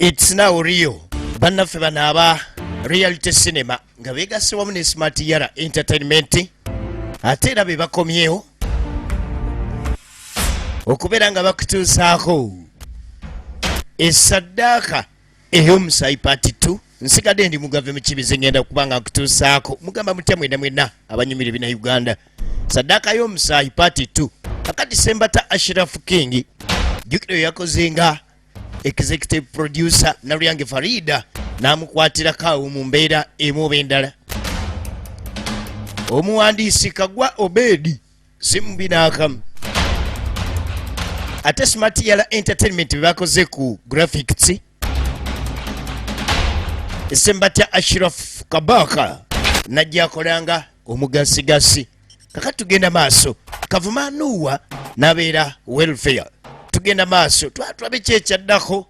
It's now real. Bannaffe bano aba reality cinema nga beegasse wamu ne Smart Yara Entertainment ate era be bakomyewo okubeera nga bakutuusaako esaddaaka ey'omusaayi paati 2. Nsigadde ndi mugave mu kibize ngenda kubanga nkutuusaako mugamba mutya mwena mwena abanyumira bina Uganda. Saddaaka y'omusaayi paati 2 akati Sembata Ashraf King jjukira yakozenga executive producer Naryange Farida namukwatira kawo mu mbeera emu bendala. Omuwandiisi Kagwa Obedi simbinakamu ate Smart Yara Entertainment bakoze ku graphics. Sembata Ashraf Kabaka najja akolanga omugasigasi. Kaka tugenda maaso Kavuma Nuwa nabeera welfare. Tugenda maaso twabe kyekyaddako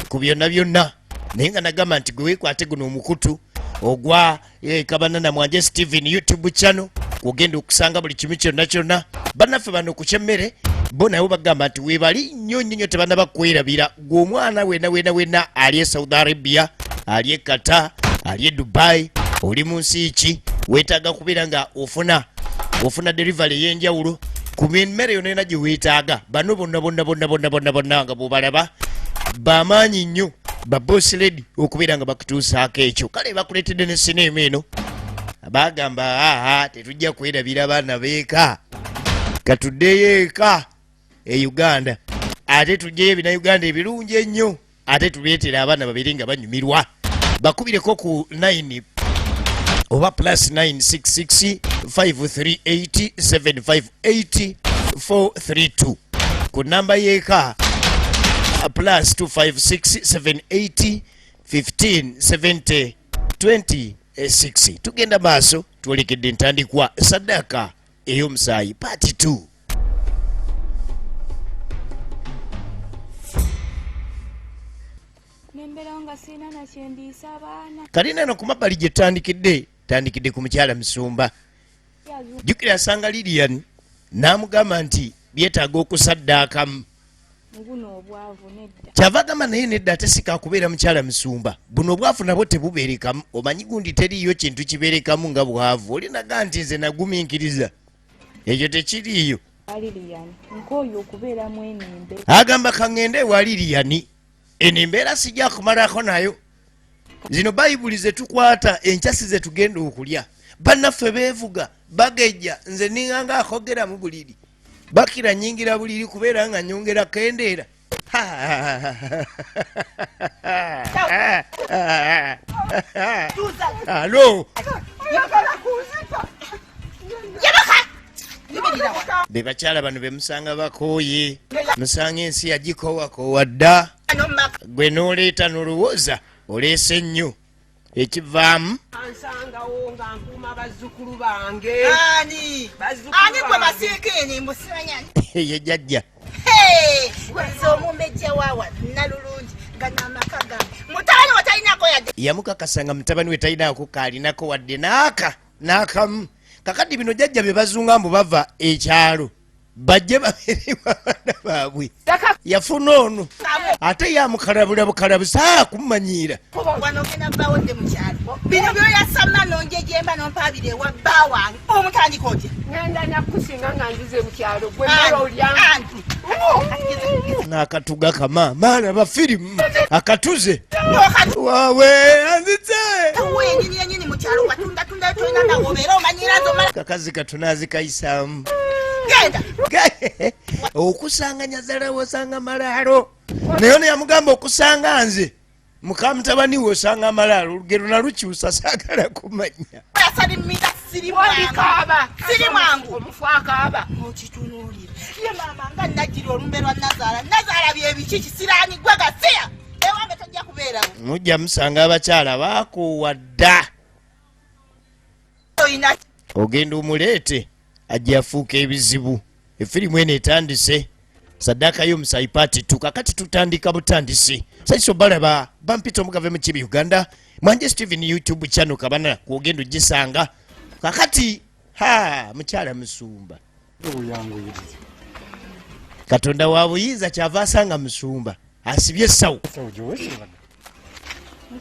ku byonna byonna naye nga nagamba nti gwe weekwate guno omukutu ogwa Kabanana Mwanje Steven YouTube channel ogenda okusanga buli kimu kyonna kyonna. Bannaffe bano ku kyemmere bo nabo bagamba nti weebali nnyo nnyo tebana bakwerabira gwe omwana wena ali e Saudi Arabia, ali e Qatar, ali e Dubai, oli mu nsi ki weetaaga kubeera nga ofuna delivery y'enjawulo ku mmere yonna gye weetaaga. Bano bonna nga bw'obalaba bamaanyi nnyo ba boss lady okubeera nga bakutuusaako ekyo. Kale bakuleetedde ne sinema eno bagamba tetujja kwerabira baana beeka katuddeyo eka e Uganda ate tujjeyo ebina Uganda ebirungi ennyo ate tuleetera abaana babiri nga banyumirwa. Bakubireko ku 9 oba plus 966 538 758 432 ku namba yeeka plus 256 780 15 70 26. Tugenda maaso twolekedde ntandikwa saddaaka ey'omusaayi paati 2. Kalina no ku mabbali gye tandikidde ku mukyala Musumba. Jjukira asanga Lilian n'amugamba nti byetaaga okusaddaakamu. Kyava agamba naye nedda ate sika kubeera mukyala Musumba. Buno obwavu nabwo tebubeerekamu. Omanyi gundi teriiyo kintu kibeerekamu nga bwavu. Olinaga nti nze nagumiikiriza ekyo tekiriiyo. Agamba kaŋŋende ewa Lilian eno embeera sijja kumalako nayo. Zino bayibuli ze tukwata enkyasi ze tugenda okulya. Bannaffe beevuga bagejja nze ninganga akogera mu buliri bakira nyingira buliri kubeera nga nyongera kendeera. Alo be bakyala bano bemusanga bakooye musanga ensi yagikoowakowa dda gwe n'oleeta n'olowooza oleese nnyo ekivaamu. Ansangawo nga nkuuma bazzukulu bange. Ani gwe basiikini mbusimanyani ye jjajja gwenze omumbejja waawa nalulungi nga n'amaka gange mutabani we talinako yadde. Yamukakasa nga mutabani we talinako kaalinako wadde n'akamu. Kakati bino jjajja be bazunga mbu bava ekyalo bajje babeerewa abaana baabwe. Yafuna ono ate yamukalabula bukalabusa kumumanyiira. Wano genda bbaawo nde mukyalo bino byoyasama nonjejemba nompaabira ewa bba wange omutandika otya. Ngenda nakusinga nga nzize mukyalo gwe mala olya n'akatuga kama maana bafirimu akatuze waawe anzize wenyini yenyini mukyalo watundatunda tolina nga wobeera omanyirazo mala kakazi katunazi kayisaamu genda okusanga nyazala wasanga malaalo naye ono yamugamba okusanga nze muka mutabani we osanga amalaalo olugero nalukyusa saagala kumanya. yasalimira siri mwangu omufu akaaba okitunuulira ye maama nga najjira olumbe lwa Nazaala byebiki kisiraani gwe gasiya ewange tojja kubeerawo. Mujja musanga abakyala baakoowa dda ogenda omuleete ajja afuuka ebizibu. Efirimu eno etandise saddaaka y'omusaayi paati 2 kakati tutandika butandisi. Saiso balaba bampita omugave mu kibi Uganda Mwanje Steven YouTube channel kabana kwogenda ogisanga kakati mukyala Musumba Katonda wa buyinza kyava asanga Musumba asibye sawo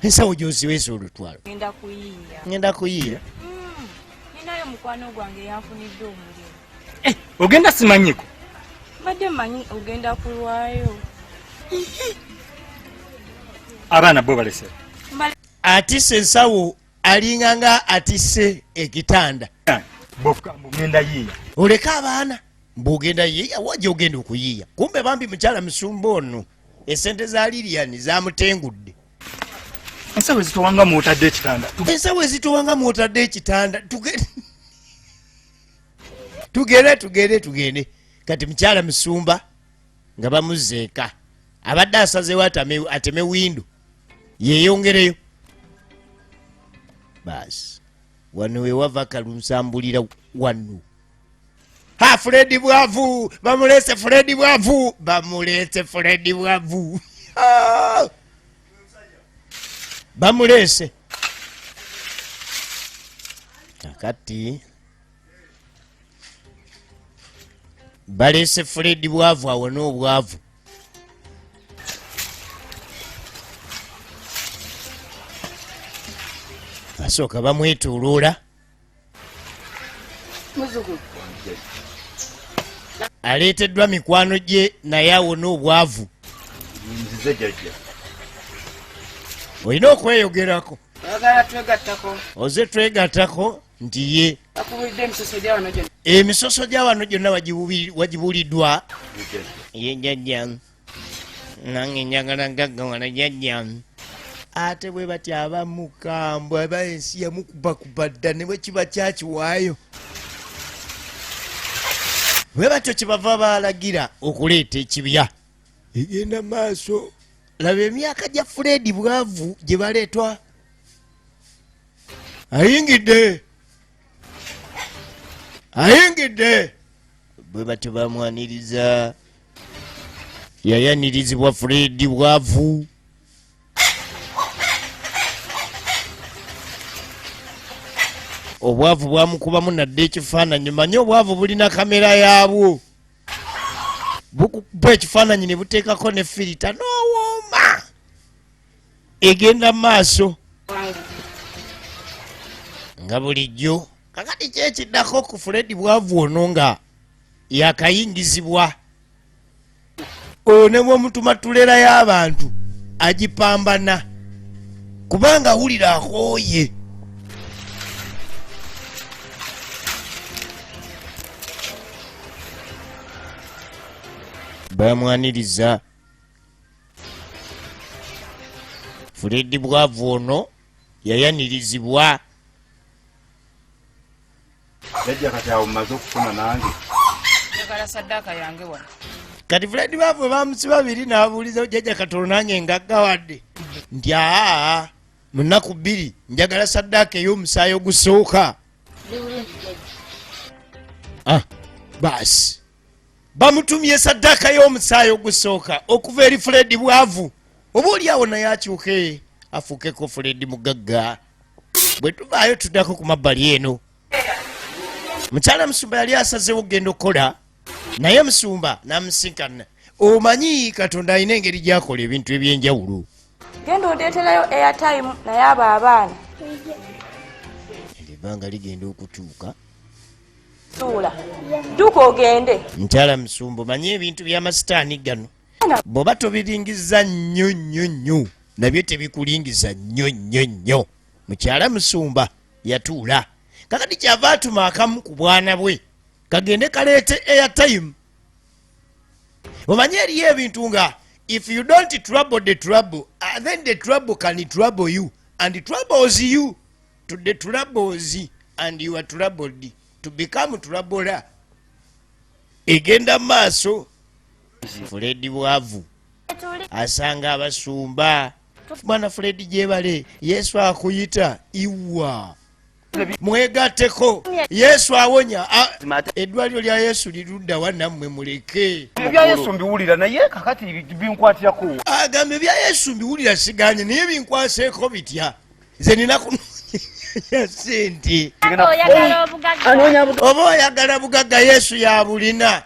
ensawo gy'oziweesa olutwalo. Ngenda kuyiiya. Ngenda kuyiiya. Ninayo mukwano gwange yafunidde omulimu. Ogenda simanyiko? Mbadde mmanyi ogenda kulwayo. Abaana bo balese. Atisse ensawo alinganga atisse ekitanda. Bofuka ngenda yiiya. Oleka abaana mbugenda yiiya wajja ogenda okuyiiya. Kumbe bambi mukyala musumba ono esente za Lilian zamutengudde. Ensawo ezitowanga mwotadde ekitanda. Ensawo ezitowanga mwotadde ekitanda. Tugende. Kati mukyala musumba nga bamuzeeka. Abadde asazeewo ateme windu. Yeeyongereyo. Basi. Wano we wava kalunsambulira wano. Ha Freddy Bwavu! Bamulese Freddy Bwavu! Bamulese. Kakati. Balese Freddy Bwavu awo n'obwavu. Asooka bamwetooloola. Aleeteddwa mikwano gye naye awo n'obwavu. Nzize jjajja. Olina okweyogerako. Oyagala twegattako. Oze twegattako nti ye. Bakubuulidde emisoso gya wano gyonna. Emisoso gya wano gyonna wagibuuliddwa. Ye jjajja. Nange njagala gaggawala jjajja. Ate bwe bati abamukambwe aba ensi yamukubakuba dda ne bwe kiba kyakiwaayo. Bwe batyo kyebava baalagira okuleeta ekibya. Egenda maaso. Laba emyaka gya Freddy Bwavu gye baleetwa. Ayingidde. Bwe batyo bamwaniriza. Yayanirizibwa Freddy Bwavu. Obwavu bwamukubamu nadde ekifaananyi. Manyi obwavu bulina kamera yaabwo. Bukukuba ekifaananyi ne buteekako ne filita n'owooma. Egenda maaso. Nga bulijjo. Kakati kyekiddako ku Freddy Bwavu ono nga yakayingizibwa. Oyo ne bw'omutumatulera y'abantu agipambana. Kubanga awulira akooye. Bamwaniriza. Freddy Bwavu ono yayanirizibwa. Jjajja kati awo mmaze okufuna nange. Njagala saddaaka yange wano. Kati Freddy Bwavu bamusiba biri n'abuuliza jjajja katono nange ngaggawadde. Nti mu nnaku bbiri njagala saddaaka ey'omusaayi ogusooka. Baasi. Bamutumye saddaaka y'omusaayi ogusooka okuva eri Freddy Bwavu. Oboolyawo naye akyuke afuukeko Freddy mugagga. Bwe tuvaayo tuddako ku mabbali eno. Mukyala Musumba yali asazeewo okugenda okukola naye Musumba n'amusinkana. Omanyi Katonda alina engeri gy'akola ebintu eby'enjawulo. Genda ondeeterayo airtime naye abo abaana. Ebbanga ligenda okutuuka. Tuula. Dduka ogende. Mukyala Musumba omanyi ebintu by'amasitaani gano. Bw'oba tobiringiza nnyo nabyo tebikulingiza nnyo. Mukyala Musumba yatuula. Kakati kyava atuma akamu ku bwana bwe kagende kaleete airtime. Omanyi eriyo ebintu nga if you don't trouble the trouble, then the trouble can trouble you and troubles you to the troubles and you are troubled to become troubler. Egenda maaso. Freddy Bwavu asanga abasumba. Mwana Freddy gyebale Yesu akuyita iwa. Mwegatteko. Yesu awonya. Eddwaliro lya Yesu lirudda wa nammwe muleke. Ebya Yesu mbiwulira naye kakati binkwatirako. Agambe bya Yesu mbiwulira siganye naye binkwaseeko bitya. Nze nina kunonya sente. Oba oyagala bugagga Yesu yabulina.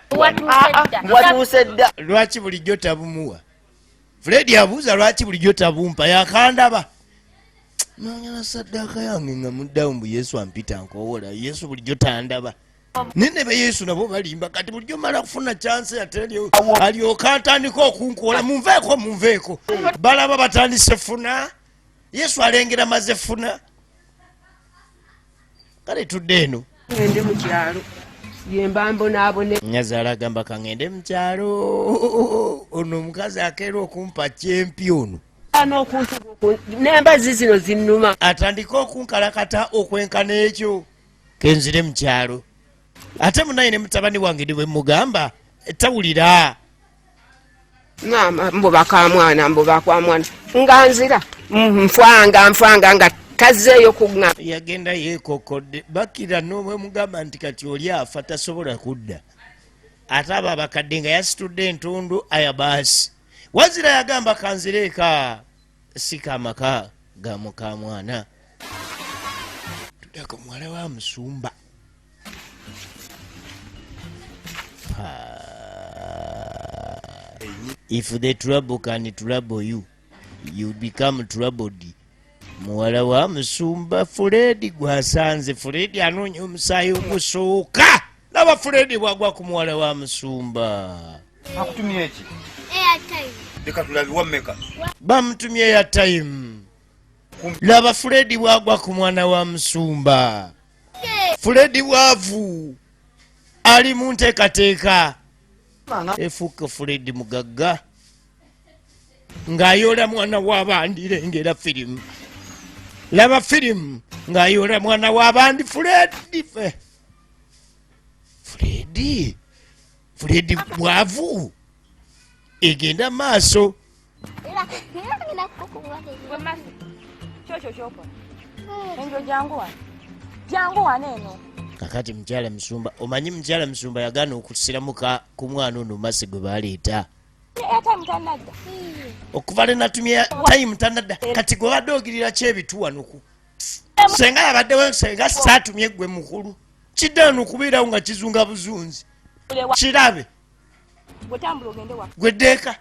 Watuuse dda. Lwaki bulijjo tabumuwa? Freddy abuuza lwaki bulijjo tabumpa yakandaba. Nangana sadaka yange nga muddawo mbu Yesu ampita nkowola. Yesu bulijjo tandaba. Nene be Yesu nabo balimba kati bulijjo mala kufuna chance atelio. Alyoka atandika okunkola munveeko. Balaba batandise funa. Yesu alengera maze funa. Kale tudde eno. Ngende mu kyalo. Yemba mbonaabone. Nyazaala agamba kangende mu kyalo. Ono omukazi akeera okumpa kyempi ono. N'embazi zino zinnuma. Atandika okunkalakata okwenkana ekyo kenzire mu kyalo. Ate munaye ne mutabani wange bwe mugamba tawulira. Mama mbubaka mwana. Nga nzira. Nfwanga nga tazeeyo kuŋŋa. Yagenda yeekokodde. Bakira n'obwe mugamba nti kati oli afa tasobola kudda. Ate abo abakadde nga yasitudde entundu ayabaasi. Wazira yagamba kanzireeka sika amaka ga muka mwana. Tuddako muwala wa Musumba. If the trouble can trouble you, you become troubled. Muwala wa Musumba Fred gwasanze. Fred anoonya omusaayi ogusooka. Laba Fred bwagwa ku muwala wa Musumba. Akutumye eki? Airtime. Leka tulabe wammeka. Bamutumye airtime. Laba Fred bwagwa ku mwana wa Musumba. Fred bwavu. Ali mu nteekateeka. Efuuka Fred mugagga. Ng'ayoola mwana w'abandi lengera firimu. Laba firimu ng'ayoola mwana w'abandi Fred bwavu. Egenda maaso. Kakati mukyala Musumba, omanyi mukyala Musumba yagaana okusiramuka ku mwana ono Masi gwe baleeta. Okuva le natumye time tanadda. Kati gwe badde ogirira ki ebituwanuku? Senga yabaddewo senga saatumye gwe mukulu. Kiddaano okubeerawo nga kizunga buzunzi. Kirabe. Gwe ddeeka.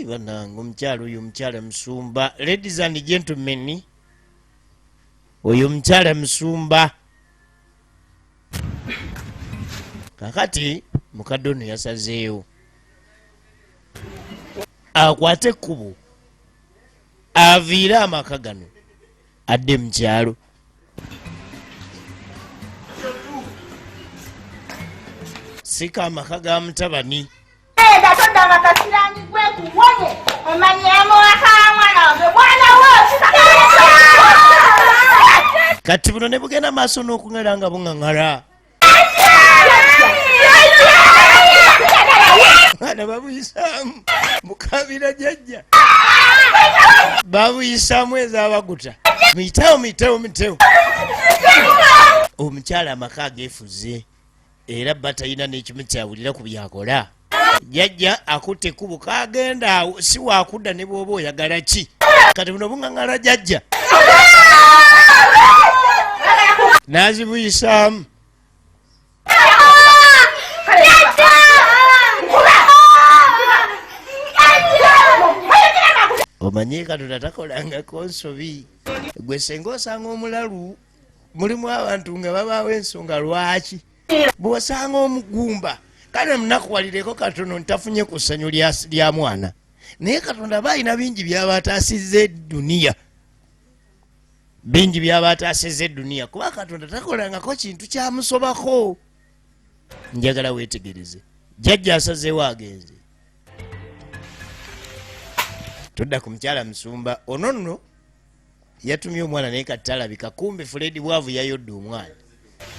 Banange omukyala oyo omukyala Musumba. Ladies and gentlemen, oyo omukyala Musumba. Kakati mukadde ono yasazeewo akwate ekkubo aviire amaka gano adde mu kyalo. Sika amaka ga mutabani. Gatonda amakasirani gwe kuwonye omanyamu akamwana wange mwana wo. Kati buno ne bugenda maaso n'okuŋŋera nga buŋŋaŋŋala. Mwana babuyisaamu mukabira jjajja. Babuyisaamu ez'abaguta. Miteewo. Omukyala amaka ageefuze. Era bba talina n'ekimu kyawulira ku byakola. Jjajja akutte ekkubo kagenda awo si waakudda ne bw'oba oyagala ki. Kati buno buŋŋaŋŋala jjajja. N'azibuyisaamu. Omanyi Katonda takolangako nsobi. Gwe senga osanga omulalu mulimu abantu nga babaawo ensonga lwaki. Bw'osanga omugumba kale munakuwalireko katono ntafunye ku ssanyu lya mwana. Naye Katonda balina bingi by'abataasizza edduniya. Bingi by'abataasizza edduniya kuba Katonda takolangako kintu kyamusobako. Njagala weetegereze. Jjajja asazeewo agenze. Tudda ku mukyala Musumba. Ono nno yatumye omwana naye kati talabika. Kumbe Fred bwavu yayodde omwana.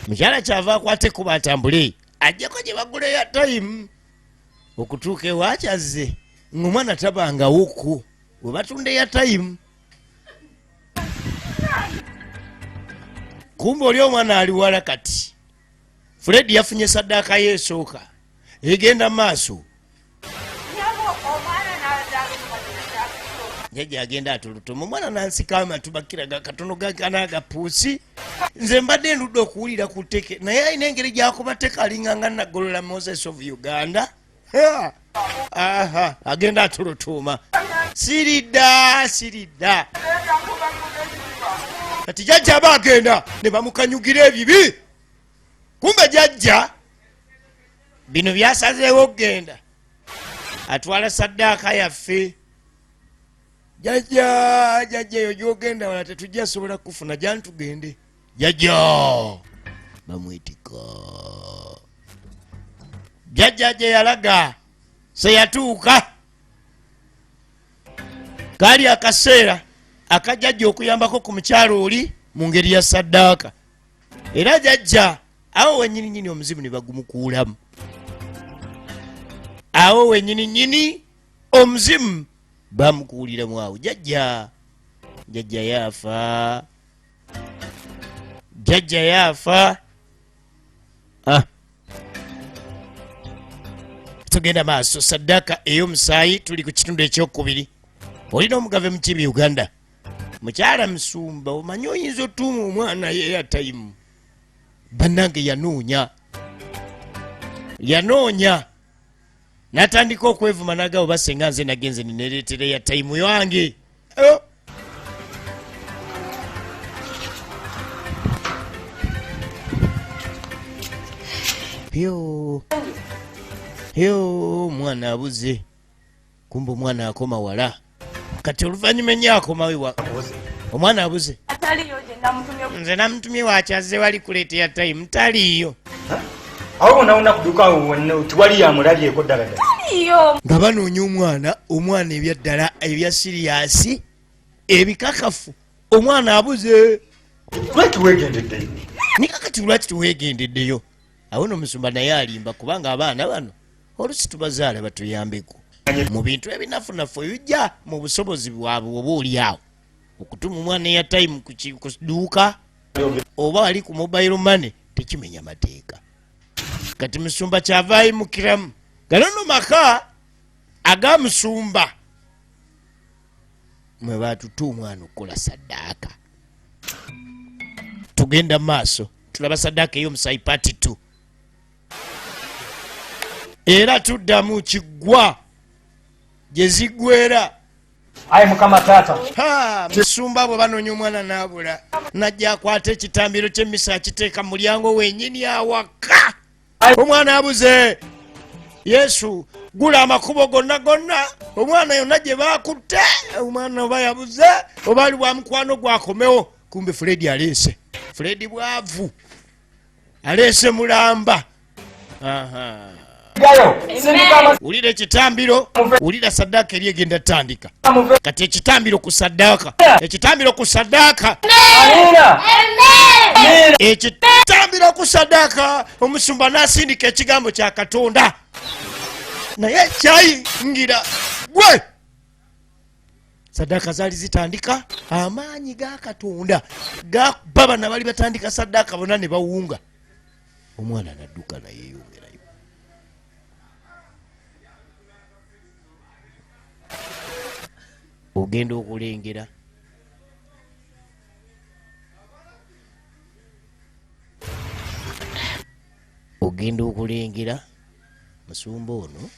Mukyala kyava akwate kuba atambule. Ajjako gye bagula airtime. Okutuuka ewakyazze ng'omwana tabangawoko we batunda airtime. Kumbe oli omwana ali wala kati. Fred yafunye saddaaka yeesooka. Egenda maaso. Jjajja agenda atulutuma omwana nansika amatubakira katono gapuusi. Nze mbadde ndudde okuwulira ku tteke naye alina engeri gy'akuba tteke alinganga Nagolola Moses of Uganda. Agenda atulutuuma. Siridda. Kati jajja bagenda ne bamukanyugira ebibi. Kumbe jajja bino byasazeewo okgenda atwala saddaaka yaffe. Jajja eyo gyogenda wala tetujja sobola kufuna jantugende. Jajja bamwetika. Jajja gye yalaga seyatuuka. Kaali akaseera akajjajja okuyambako ku mukyalo oli mu ngeri ya saddaaka. Era jajja awo wennyini omuzimu ne bagumukuulamu. Awo wennyini omuzimu bamukuuliramu awo. Jajja yaafa. Jajja yaafa. Tugenda maaso. Saddaaka ey'omusaayi tuli ku kitundu ekyokubiri. Olina omugave mu kibi Uganda. Mukyala Musumba omanyi oyinza otuuma omwana ye tayimu. Bannange yanoonya n'atandika okwevuma n'agabo basenga nze nagenze nineereetera ya tayimu yange. Omwana abuze. Kumbe omwana akoma wala. Kati oluvannyuma ennyo akomawe omwana abuze. Nze namutumye wakyazze wali kuleeta ya tayimu taliiyo. Awo unaona kuduka tiwali yamulabyeko ddala. Nga banoonya omwana ebyaddala ebya siriyasi ebikakafu. Omwana abuze. Lwaki weegendeddeyo? Nikakati lwaki tuweegendeddeyo? Awo n'omusumba naye alimba kubanga abaana bano olusi tubazaala batuyambeko. Mu bintu ebinafunafu ebijja mu busobozi bwabwe oba oli awo. Okutuma omwana eya tayimu ku dduuka oba ali ku mobile money tekimenya mateeka. Kati musumba kyava ayimukiramu. Gano no maka aga musumba mwe batuta omwana okukola saddaaka. Tugenda maaso tulaba saddaaka ey'omusaayi part 2. Era tuddamu kiggwa gye ziggwera. Ayi Mukama taata. Musumba bwe banoonya omwana n'abula najja akwata ekitambiro ky'emmisa akiteeka mulyango wennyini awaka. Omwana abuze. Yesu gula amakubo gonna omwana yonna gye bakutte. Omwana oba yabuze oba ali bwa mukwano gwakomewo. Kumbe Fredi aleese. Fredi bwavu aleese mulamba. Wulira ekitambiro, wulira saddaaka eri egenda tandika. Kati ekitambiro ku saddaaka. Ekitambiro ku saddaaka. Ekitambiro ku saddaaka. Omusumba n'asindika ekigambo kya Katonda. Naye kyayingira gwe. Saddaaka zaali zitandika amaanyi ga Katonda gakuba bana bali batandika saddaaka bonna ne bawunga. Omwana n'adduka naye yongerayo. Ogenda okulengera musumba ono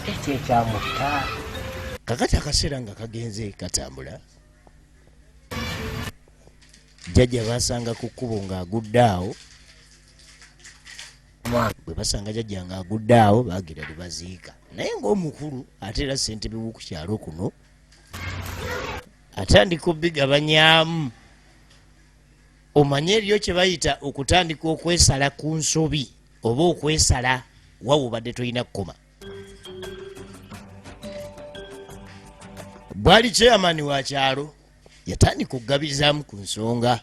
ekyamutta. Kakati akaseera nga kagenze katambula. Jjajja basanga ku kkubo ng'agudde awo. Bwe basanga jjajja ng'agudde awo bagira ne baziika. Naye ng'omukulu ate era ssentebe w'oku kyalo kuno atandika obbigabanyaamu. Omanye eriyo kye bayita okutandika okwesala ku nsobi oba okwesala wawe obadde tolina kkoma. Bwali chairman wa kyalo yatandika okugabizaamu ku nsonga.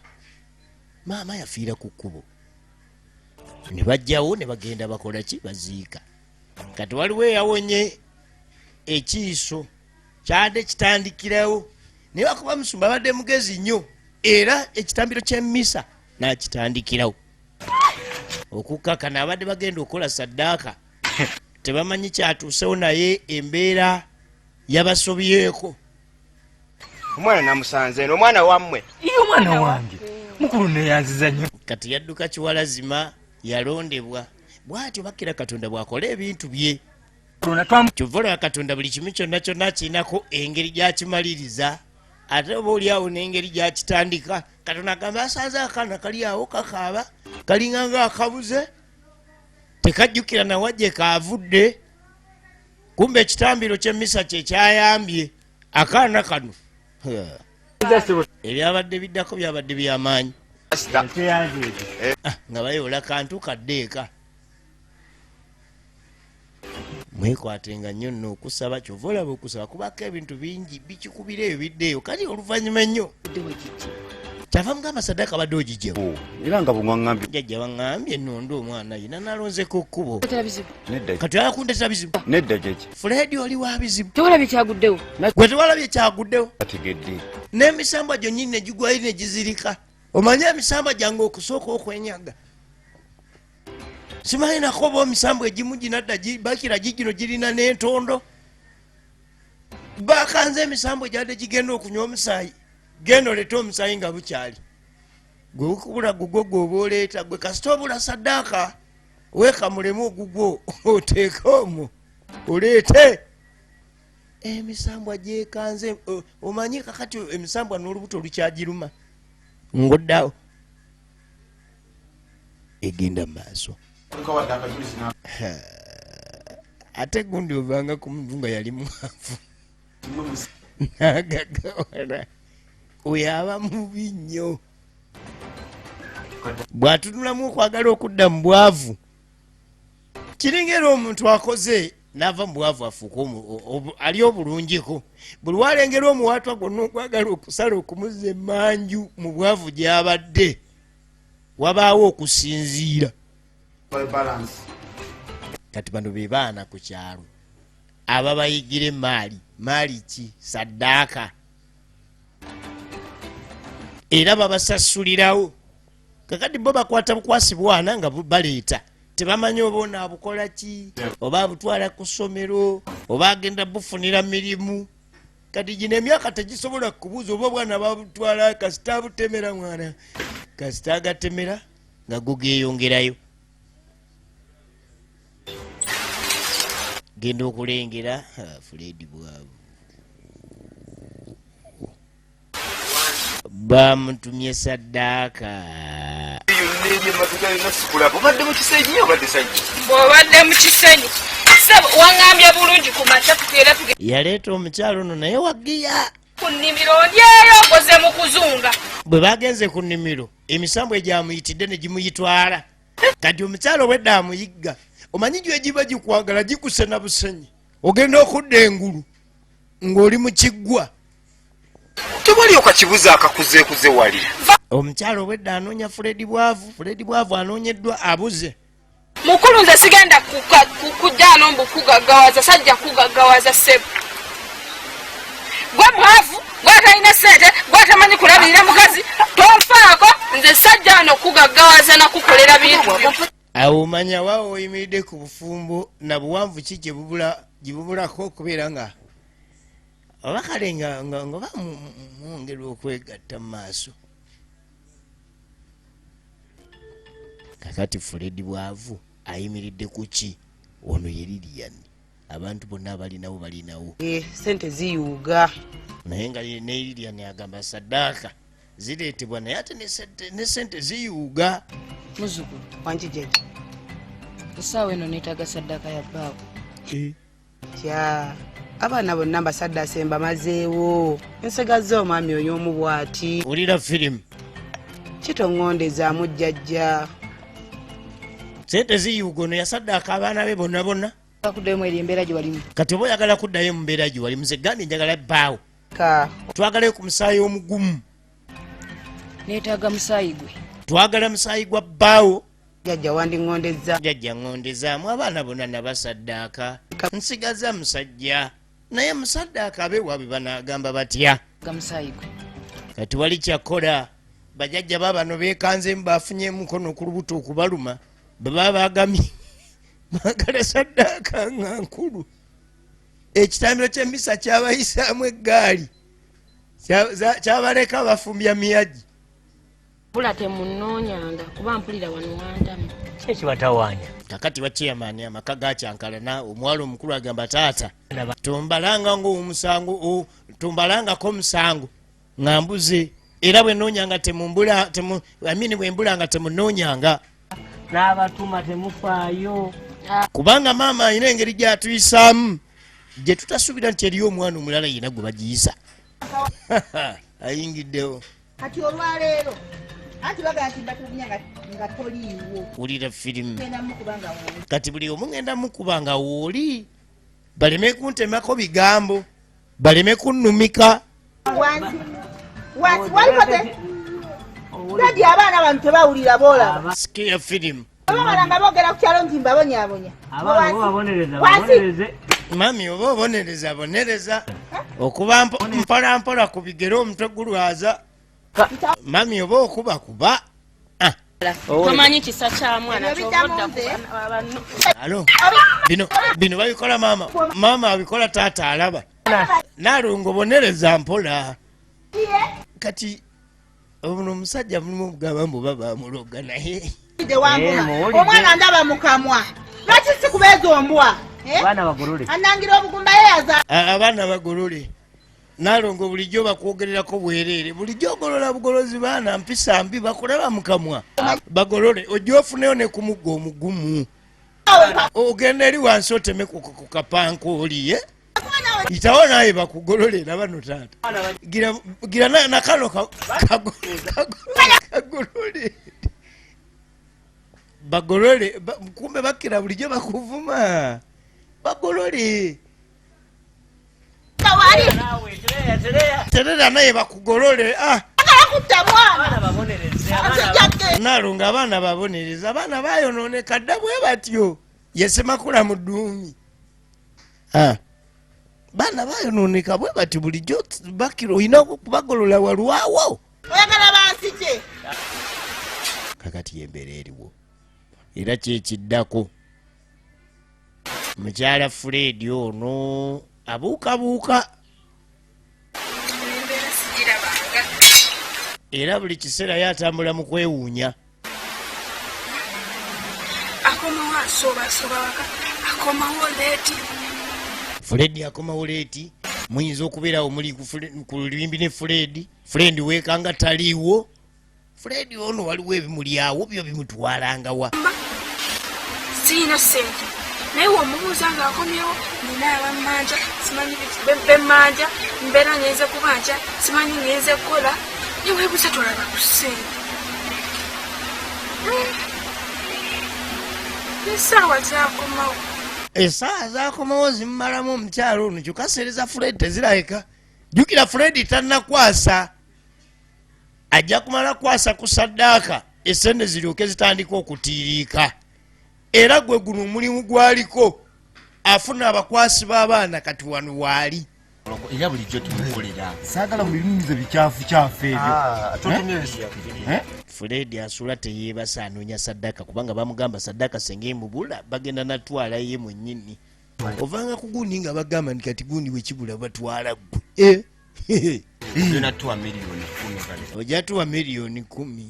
Maama yafiira ku kkubo. Ne bajjawo ne bagenda bakola ki? Baziika. Kati waliwo eyawonye ekiiso kyadde kitandikirawo. Naye bakuba musumba abadde mugezi nnyo era ekitambiro ky'emmisa n'akitandikirawo. Okukkakana abadde bagenda okukola saddaaka tebamanyi kyatuusewo naye embeera yabasobyeko. Omwana namusanze omwana wammwe. Omwana wange mukulu neyanziza nnyo. Kati yadduka Kiwalazima yalondebwa. Bw'atyo bakkira Katonda bw'akola ebintu bye. Kyova Katonda buli kimu kyonna kyonna kirinako engeri gyakimaliriza ate oba oliawo n'engeri gyakitandika. Katonda agamba asanze akaana kali awo kakaaba kalinga nga akabuze tekajjukira nawajje kaavudde kumbe ekitambiro ky'emmisa kye kyayambye akaana kano. Ebyabadde biddako byabadde byamaanyi nga bayola kantu kaddeeka. Mwekwatenga nnyo nno okusaba kyova olaba okusaba kubako ebintu bingi bikikubira eyo biddeeyo kali oluvannyuma ennyo kyava mugamba saddaaka badde ogijjewo era nga bweŋŋambye jjajja baŋŋambye ennondo omwana yina nalonzeko kkubo kati oyala kundetera bizibu nedda gyeki Fred oli wa bizibu tewalabye kyaguddewo gwe tewalabye kyaguddewo ategedde n'emisambwa gyonyini ne gigwayo ne gizirika. Omanye emisambwa gyange okusooka okwenyaga simanyi nako oba emisambwa egimu ginadda bakira gigino girina n'entondo bakanze emisambwa gyadde gigenda okunywa omusaayi genda olete omusaayi nga bukyali gwe bukubula gugwo gwoba oleeta gwe kasita obula saddaaka weekamulemu ogugwo oteeke omwo oleete emisambwa gyekanze. Omanyi kakati emisambwa n'olubuto lukyagiruma ng'oddawo egenda mu maaso. Ate gundi ovanga ku muntu nga yali mwavu nagagawala oyo aba mubi nnyo bw'atunulamu okwagala okudda mu bwavu kiringera omuntu akoze n'ava mu bwavu afuuka ali obulungiko buli walengera omuwaatwa gwonna okwagala okusala okumuzza emmanju mu bwavu gy'abadde wabaawo okusinziira. Kati bano be baana ku kyalo ababayigira maali ki saddaaka era babasasulirawo kakati bo bakwata bukwasi bwana nga baleeta tebamanyi oba onaabukola ki oba abutwala ku ssomero oba agenda bufunira mirimu. Kati gino emyaka tegisobola kubuuza oba bwana babutwala kasita abutemera mwana kasita agatemera nga gugeeyongerayo. Genda okulengera Fred bwavu bamutumye saddaaka bw'obadde mu kisenyi waŋŋambye bulungi ku makya tukeera yaleeta omukyalo ono naye wagiya ku nnimiro ndyeyo okoze mu kuzunga. bwe bagenze ku nnimiro emisambwa egyamuyitidde ne gimuyitwala. Kati omukyalo wedda amuyigga omanyi gyo egiba gikwagala gikuse na busenyi ogenda okudda engulu ng'oli mu kiggwa tewali okakibuza akakuzeekuze wali. Omukyalo obwedda anoonya Fred bwavu anoonyeddwa abuze. Mukulu nze sigenda kujja ano mbu kugaggawaza sajja kugaggawaza ssebo. Gwe mwavu gwatalina ssente gwatamanyi kulabirira mukazi tonfaako nze sajja ano kugaggawaza nakukolera bintu. Awo omanya waawo oyimiridde ku bufumbo na buwanvu ki gibubulako okubeera nga oba kale nga oba mwongera okwegatta mu maaso. Kakati Fred bwavu ayimiridde ku ki ono ye Lilian abantu bonna abalinawo balinawo sente ziyuuga naye nga ne Lilian agamba saddaaka zireetebwa naye ate ne sente ziyuuga. Muzuku wangi jeje essaawa eno neetaaga saddaaka ya bbaawo tya abaana bonna mbasaddaase mbamazeewo ensegaze omwami oyo omu bw'ati Olira firimu kitoŋŋondezaamu jjajja sente ziyuuga ono yasaddaaka abaana be bonna bonna akuddayo eri embeera gye walimu kati oba oyagala kuddayo mu mbeera gye wali muze gambye njagala bbaawo twagalayo ku musaayi omugumu neetaaga musaayi gwe twagala musaayi gwa bbaawo jjajja wandiŋŋondezza jjajja ŋŋondezaamu abaana bonna nabasaddaaka nsigaza musajja naye musaddaaka abeewaabwe banaagamba batya musaayi gwe kati wali kyakola bajjajja baabano beekanzemu bafunye emukono ku lubuto okubaluma baba bagamye baagala saddaaka nga nkulu ekitambiro ky'emmisa kyabayisaamu eggaali kyabaleka bafumbya miyagi Pula temunoonyanga kuba mpulira wano wandamu. Kyekibatawanya. Kakati wa chairman amaka gakyankalana omuwala omukulu agamba taata tombalanga ng'omusango tombalangako musango ngambuze era bwe noonyanga temumbula amini bwe mbulanga temunoonyanga N'abatuma temufaayo. kubanga maama alina engeri gy'atuyisaamu gye tutasuubira nti eriyo omwana omulala yina gwe bagiyisa ayingiddewo kati olwaleero anti bagala nti batubunya nga toliiwo wulira firimu genda mukubanga wooli kati buli omu ngenda mukuba nga wooli baleme kuntemako bigambo baleme kunnumika walikote tadi abaana bantu tebawulira boolaba sikia firimu ababala nga boogera ku kyalo nti mbabonyaabonya Ababonereze. mami oba obonereza okuba mpolampola ku bigere omutwe gulwaza mami oba okuba Tomanyi kisa kya mwana Ebyo ky'ovodda bitamunze. ku banno. alo bino babikola maama abikola taata alaba nalongo bonereza mpola kati ono omusajja mulimu obugamba mbu babamuloga naye omwana ndaba mukamwa lwaki sikubeeza ombwa Abaana bagolole. anangira obugumba yeyaza abaana bagolole nalongo bulijjo bakwogererako bwereere bulijjo ogolola bugolozi baana mpisa mbi bakulaba mukamwa bagolole ojja ofuneyo ne ku mugga omugumu ogenda eri wansi oteme ku kapankooli itawo naye bakugololera bano taata gira nakano kagolole bagolole kumbe bakira bulijjo bakuvuma bagolole terera naye bakugolole kutta mwana nalonga abaana babonereza abaana bayononeka dda bwe batyo yesemakula mu dduumi baana bayononeka bwe bati bulijjo bakiro olina kubagolola walwawo oyagala bansike kakati yembeera eriwo era kyekiddako mukyala Fred ono abuukabuuka era buli kiseera yatambula mu kwewuunya akomawo asobasoba waka akomawo leeti Fred akomawo leeti muyinza okubeerawo muli ku luyimbi ne Fred weekanga taliiwo Fred ono waliwo ebimulyawo byo bimutwalangawa siina ssente naye womubuuza ng'akomyewo nina abammanja simanyi bemmanja mbeera ngenze kubanja simanyi ngenze kukola niweebuuza tolaba ku ssente esaawa zakomawo essaawa zakomawo zimmalamu omukyalo ono kyukaseereza Fred tezirabika jjukira Fred tannakwasa ajja kumala kwasa ku saddaaka essente ziryoke zitandika okutiiriika era gwe guno omulimu gwaliko afuna abakwasi b'abaana kati wano waali era bulijjo tumukolera saagala mulimize bikyafu ebyo. Fred asula teyeebasa anoonya saddaaka kubanga bamugamba saddaaka senga emubula bagenda natwala ye mwennyini ovanga ku gundi nga bagamba nti kati gundi wekibula batwala ggwe natuwa miliyoni 10 ojja tuwa miliyoni 10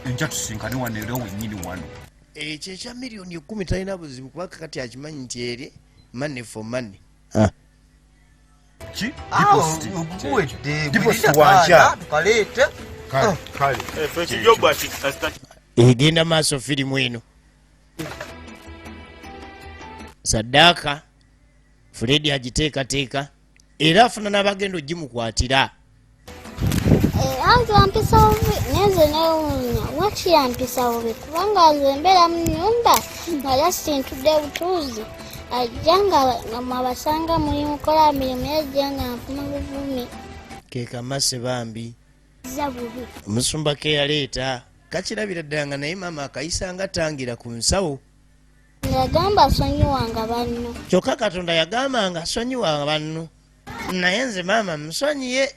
enja tusinkane wano era wennyini wano ekyo ekya miliyoni 10 talina buzibu kuba kakati akimanyi nti eri money for money ki deposit wankya egenda maaso firimu eno saddaaka Fred agiteekateeka era afuna n'abagenda ogimukwatira anti wampisa bubi neze newuunya waki yampisa bubi kubanga nze mbeera mu nnyumba nga jasintudde butuuzi ajja nga mwabasanga muli mukola mirimu yajja nga nfuna buvumi kekamase bambi za bubi omusumba ke yaleeta kakirabira ddala nga naye maama akayisanga tangira ku nsawo yagamba asonyiwanga banno kyokka Katonda yagamba nga asonyiwa banno naye nze maama musonyiye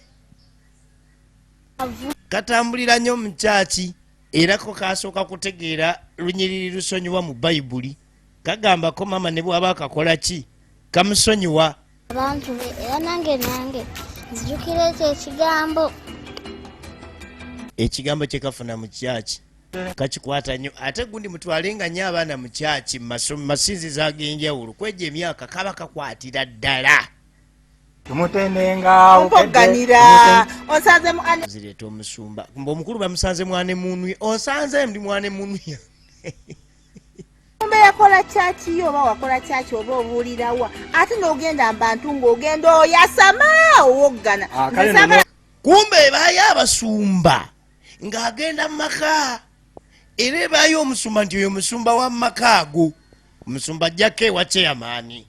katambulira nnyo mu kyaki era ko kasooka kutegeera lunyiriri lusonyiwa mu bayibuli kagambako maama ne bw'aba akakola ki kamusonyiwa abantu be era nange nzijukira ekyo ekigambo ekigambo kye kafuna mu kyaki kakikwata nnyo ate gundi mutwalenga nnyo abaana mu kyaki mu masinzizo ag'enjawulo kwejja emyaka kaba kakwatira ddala tumutendenga Mpoganira. Osanze mu ane. zireeta omusumba mbe omukulu bamusanze mwane munwe osanze ndi mwane munwe Mbe yakola kyaki yo oba wakola kyaki oba obuulirawa. Ate n'ogenda mbantu ng'ogenda oyasama owoggana. kumbe ebaayo abasumba ng'agenda mu maka era ebaayo omusumba nti oyo musumba wa maka ago omusumba ajjako ewa chairman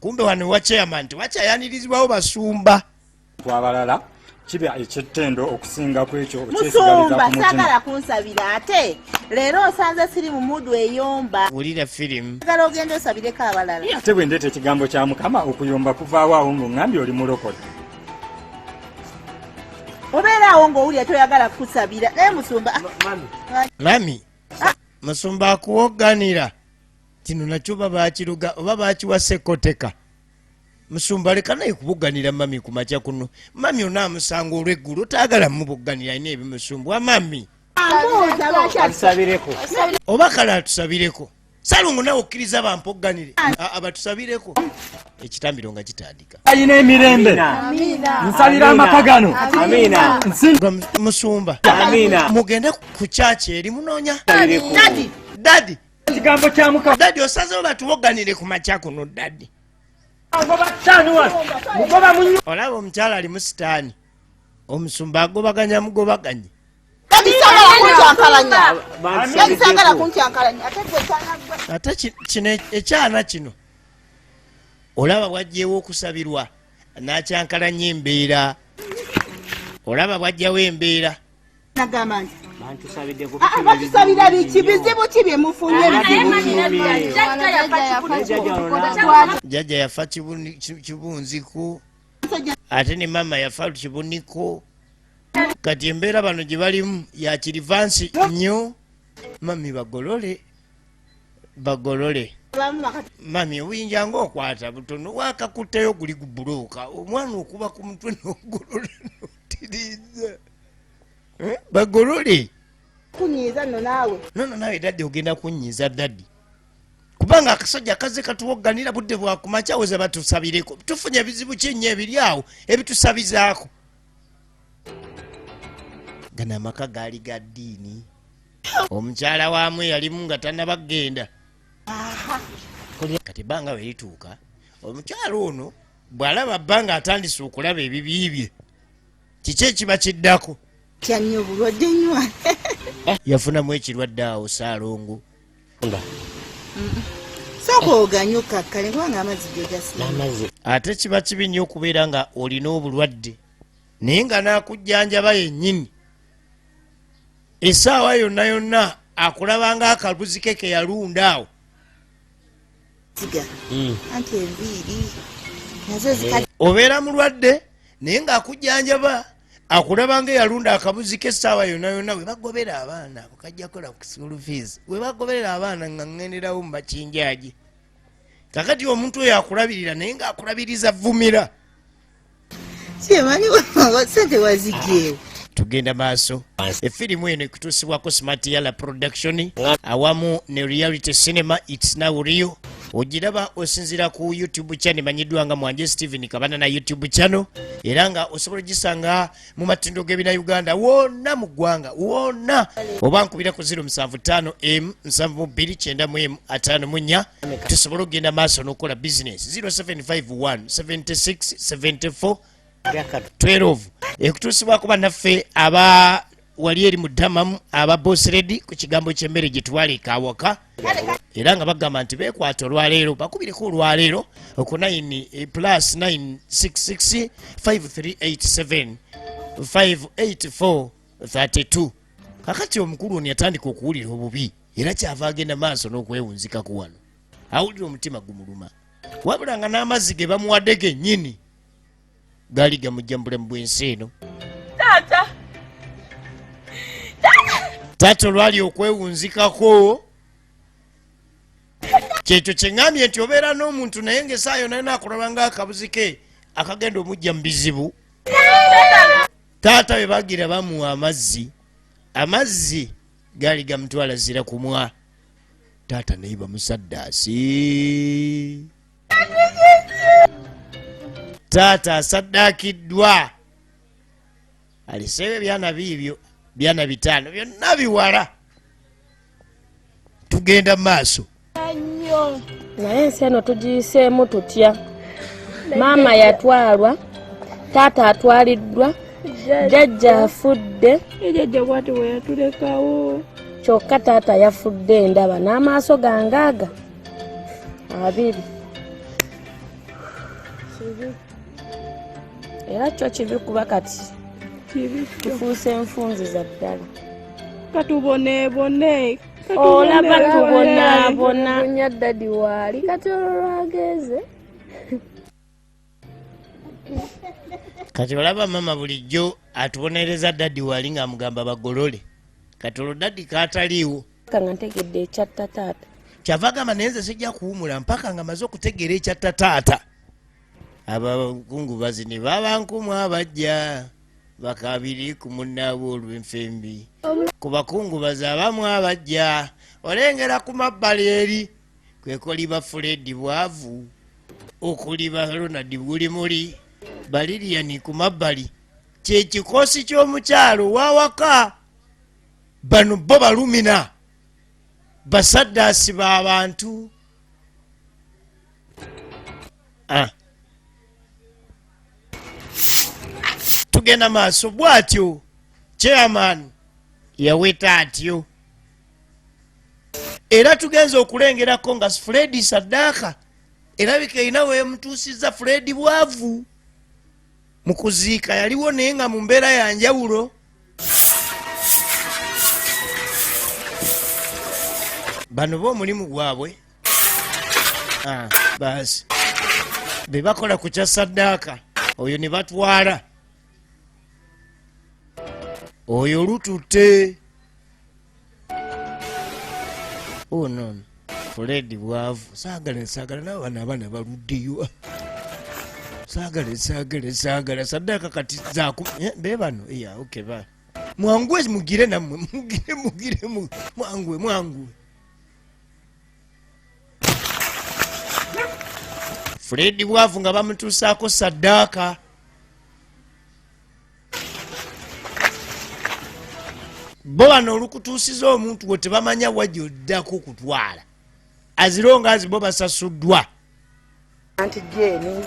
kumbe wano ewa chairman tewakyayanirizibwawo basumba abalala kiba ekyettendo okusinga ku ekyo Musumba saagala kunsabira ate leero osanze siri mu mudu eyomba. wulira firimu Sagala ogenda osabireko abalala. ate bwe ndeeta ekigambo kya Mukama okuyomba kuvaawo awo ng'oŋŋambye oli mulokole. Obeera awo ng'owulira toyagala kusabira naye musumba. mami musumba akuwogganira kino nakyo babakiruga oba bakiwa sekoteka musumba leka naye kubugganira mami ku makya kuno mami onaamusanga olw'eggulu otaagala mubugganira alina ebimusumba wa mami Tusabireko. oba kale atusabireko salungu nawe okkiriza bampogganire abatusabireko ekitambiro nga kitandika Alina emirembe nsalira amaka gano Amina. musumba Amina. mugende ku kyaki eri munoonya Dadi. dadi ekigambo kya Mukama dadi osazewo batubogganire ku makya kuno dadi mugoba munyo olaba omukyala ali mu sitaani omusumba agobaganya mugobaganye Dadi saagala kunkyankalanya. Dadi saagala kunkyankalanya. Ate gwe kyana ate kino ekyana kino olaba bwajjewo okusabirwa n'akyankalanya embeera olaba bwajjawo embeera nagamba nti. Bantusabidde ku Batusabira biki bizibu ki bye mufunye jjajja yafa kibunziku ate ne mama yafa kibuniko kati embeera bano gye balimu ya kirivansi nnyo mami bagolole mami obuyinja ng'okwata butono wakakutteyo guli gubulooka omwana okuba ku mutwe n'ogolola n'otiriza bagolole kunyiiza nno naawe. nono nawe daddi ogenda kunnyiza daddi kubanga akasajja kaze katuwogganira budde bwakumakyawoza batusabireko tufunye ebizibu kinnyo ebiri awo ebitusabizaako gano amaka gaali ga ddiini omukyala waamu yalimu nga tannabagenda kati ebbanga we lituuka omukyala ono bw'alaba bbanga atandise okulaba ebibi bye kiki ekiba kiddako Kyannyo bulwadde nnyo. yafunamu ekirwadde awo Saalongo Sooka oganye okkakkale kubanga amazzi ge gasiba. ate kiba kibi nnyo okubeera nga olina obulwadde naye nga n'akujjanjaba yennyini essaawa yonna yonna akulabanga akabuzi ke ke yalunda awo Siga. Anti enviiri nazo zikadde. obeera mulwadde naye ng'akujjanjaba akulabanga eyalunda akabuzi ke essaawa yonna yonna we bagobera abaana okajjakola ku school fees we bagoberera abaana nga ŋŋenderawo mu bakinjaaji kakati omuntu oyo akulabirira naye ng'akulabiriza vumira Kyemanyi sente wazigeewo. tugenda maaso efirimu eno ekutuusibwako smart yala production awamu ne reality cinema its now real ogiraba osinzira ku youtube channel manyiddwa nga Mwanje Steven Kabana na youtube channel era nga osobola gisanga mu matindo g'ebina Uganda wonna mu ggwanga wonna oba nkubira ku 075 m 72 94 tusobola okugenda maaso n'okukola business 0751 76 74 12 ekutuusibwako bannaffe aba wali eri mu Damamu aba boss ready ku kigambo ky'emmere gye twaleeka awaka era nga bagamba nti beekwata olwaleero bakubireko olwaleero ku 9 plus 966 5387 584 32 kakati omukulu ono yatandika okuwulira obubi era kyava agenda maaso n'okwewunzikako wano awulira omutima gumuluma wabula nga n'amazzi ge bamuwadde gennyini gaali gamujjambula mu bwensi eno taata olwali okwewunzikako kyekyo kyeŋŋambye nti obeera n'omuntu naye ng'essaayo naye naakulabanga akabuzi ke akagenda omujja mu bizibu taata bwe bagira bamuwa amazzi amazzi gaali gamutwala zira kumwa. Taata naye bamusaddaasi. Taata asaddaakiddwa. Aliseewo ebyana biibyo byana 5 byonna biwala. Tugenda mu maaso. naye ensi eno tugiyiseemu tutya. Maama yatwalwa, taata atwaliddwa, jjajja afudde. Jjajja bwati bwe yatulekawo. Kyokka taata yafudde endaba n'amaaso gangaaga 2. Era kyo kibi kuba kati tufuuse enfunziza ddala. Katuboneebone. Olaba tubonaabona. Bunya ddadi waali kati olwo lwageze. Kati olaba mama bulijjo atubonereza ddadi waali ng'amugamba bagolole. Kati olwo ddadi kaataliiwo. Nga ntegedde ekyatta taata. Kyava gamba naye nze sijja kuwumula mpaka nga maze okutegeera ekyatta taata. Abakungubazi ne babankumu abajja bakabiri ku munnaabwe olw'enfembi. Ku bakungubazi abamu abajja olengera ku mabbali eri kwe koliba Fred Bwavu, okuliba Ronald Bulimuli, Baliriani ku mabbali. Kye kikosi ky'omukyalo wawaka. Bano bo balumina. Basaddaasi b'abantu. Tugenda maaso bw'atyo. Chairman yaweta atyo. Era tugenza okulengerako nga Fred Saddaaka erabika erina weemutuusizza Fred Bwavu. Mu kuziika yaliwo naye nga mu mbeera ya njawulo. Bano b'omulimu gwabwe baasi be bakola ku kya Saddaaka oyo ne batwala. Oyo lututte. No. Fred Bwavu. Saagala n'abaana baluddeyo. Saagala. Saddaaka kati zaaku. Be bano. Okay, ba. Mwanguwe mugire nammwe. Mugire. Mwanguwe. Fred Bwavu nga bamutuusaako Saddaaka. Bo bano olukutuusiza omuntu we tebamanya wajja oddako kutwala. Azironga azibo basasuddwa. Anti Jeni.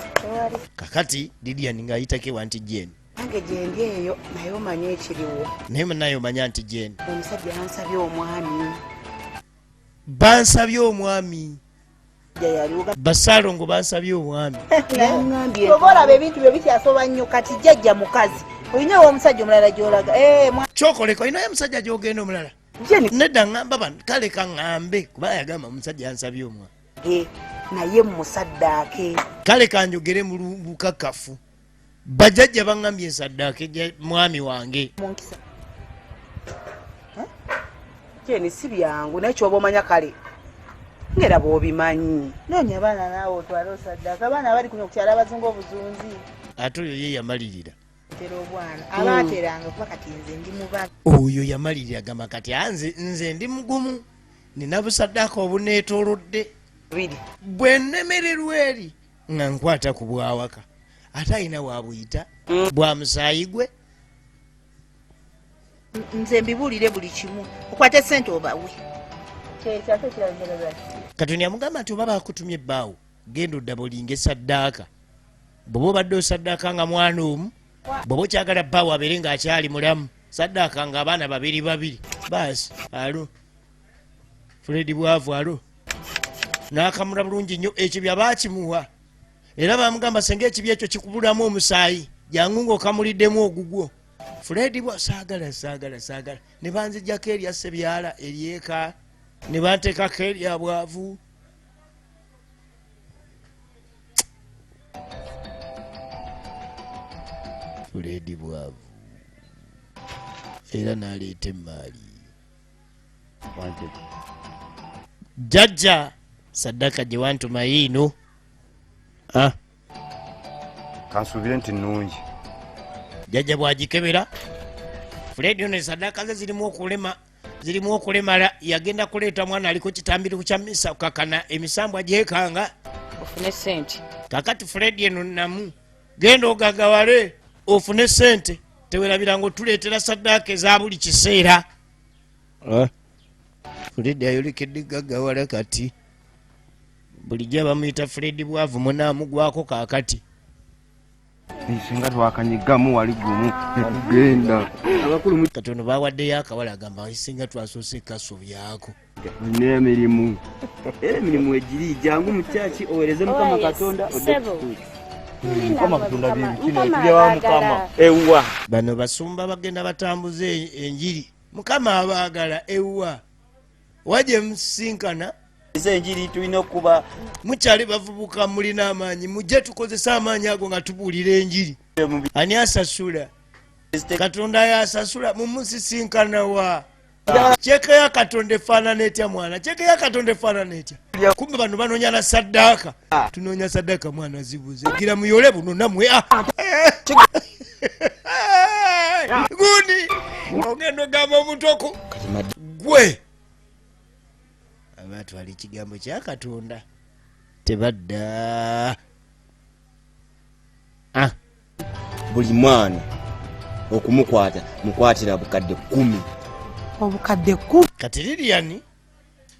Kakati Lilian ng'ayitako anti Jeni. Nange gyendi eyo naye omanye ekiriwo. Naye naye omanya anti Jeni. Omusajja yansabye omwami. Bansabye omwami. Basalongo bansabye omwami. Obolaba ebintu byo bikyasoba nnyo kati jjajja mukazi. Olinawo omusajja omulala gy'olaga. Kyokoleka olinayo omusajja gy'ogenda omulala. Nedda ngamba bano kale kaŋŋambe kuba yagamba omusajja yansabye omwami. Naye musaddaake. Kale kanjogere mu bukakafu. Bajjajja baŋŋambye Saddaake mwami wange. Munkisa. Kyeni si byangu naye kyoba omanya kale. Ngera bw'obimanyi. Noonya abaana naawe otwale Saddaaka. Abaana bali kuno kukyala abazungu obuzunzi. Ate oyo ye yamalirira. Abaateranga kuba kati nze ndi mubaga. Oyo yamalirira agamba kati nze ndi mugumu. Nina busaddaaka obuneetoolodde. Bwe nnemererwa eri nga nkwata ku bwawaka. Ate alina waabuyita bwa musaayi gwe. Nze mbibuulire buli kimu. Okwate ssente obawe. Katonda yamugamba nti oba bakutumye ebbaawo genda oddaba olinga Saddaaka. Bw'oba obadde osaddaaka nga mwana omu, bw'oba okyagala bbaawo abeere ng'akyali mulamu, Saddaaka nga abaana 2 baasi. Alo Fred Bwavu alo n'akamula bulungi nnyo ekyo byabaakimuwa. Era bamugamba senga ekibi ekyo kikubulamu omusaayi jangu ng'okamuliddemu ogugwo. Fred Bwavu saagala ne banzijjako erya Ssebyala eryeka ne banteekako erya Bwavu. Fred Bwavu era n'aleeta emmaali. Jjajja Saddaaka gye wantuma yiino. Kansuubire nti nnungi. Jjajja bw'agikebera Fred ono sadaka ze zirimu okulemala yagenda kuleeta mwana aliko kitambiro kya misa kakana emisambu agyekanga ofune sente. Kakati Fred eno namu genda ogagawale ofune sente tewerabiranga otuleetera sadaka eza buli kiseera. Fred ayolekedde gagawala kati bulijjo bamuyita Fred bwavu munaamugwako kakati singa twakanyigamu wali gumu netugenda abakulu katono bawaddeyo akawala agamba singa twasoose kasobyako n'emirimu emirimu egiri jangu mu kyaki owereze mukama katonda mukama katonda bino tulya wa mukama ewa bano basumba bagenda batambuze enjiri mukama abaagala ewa waje musinkana enjiri tulina okuba mukyali bavubuka mulina amaanyi mujje tukozesa amaanyi ago nga tubuulira enjiri ani asasula katonda yasasula mumusisinkana wa cheke ya katonda efaanana etya mwana cheke ya katonda efaanana etya kumbe bano banoonya na saddaaka tunoonya saddaaka mwana zibuze gira muyole buno namwe gundi ogenda ogamba omutoko gwe abantu ali kigambo kya katonda tebadda buli mwana okumukwata mukwatira bukadde 10 obukadde 10 kati Lilian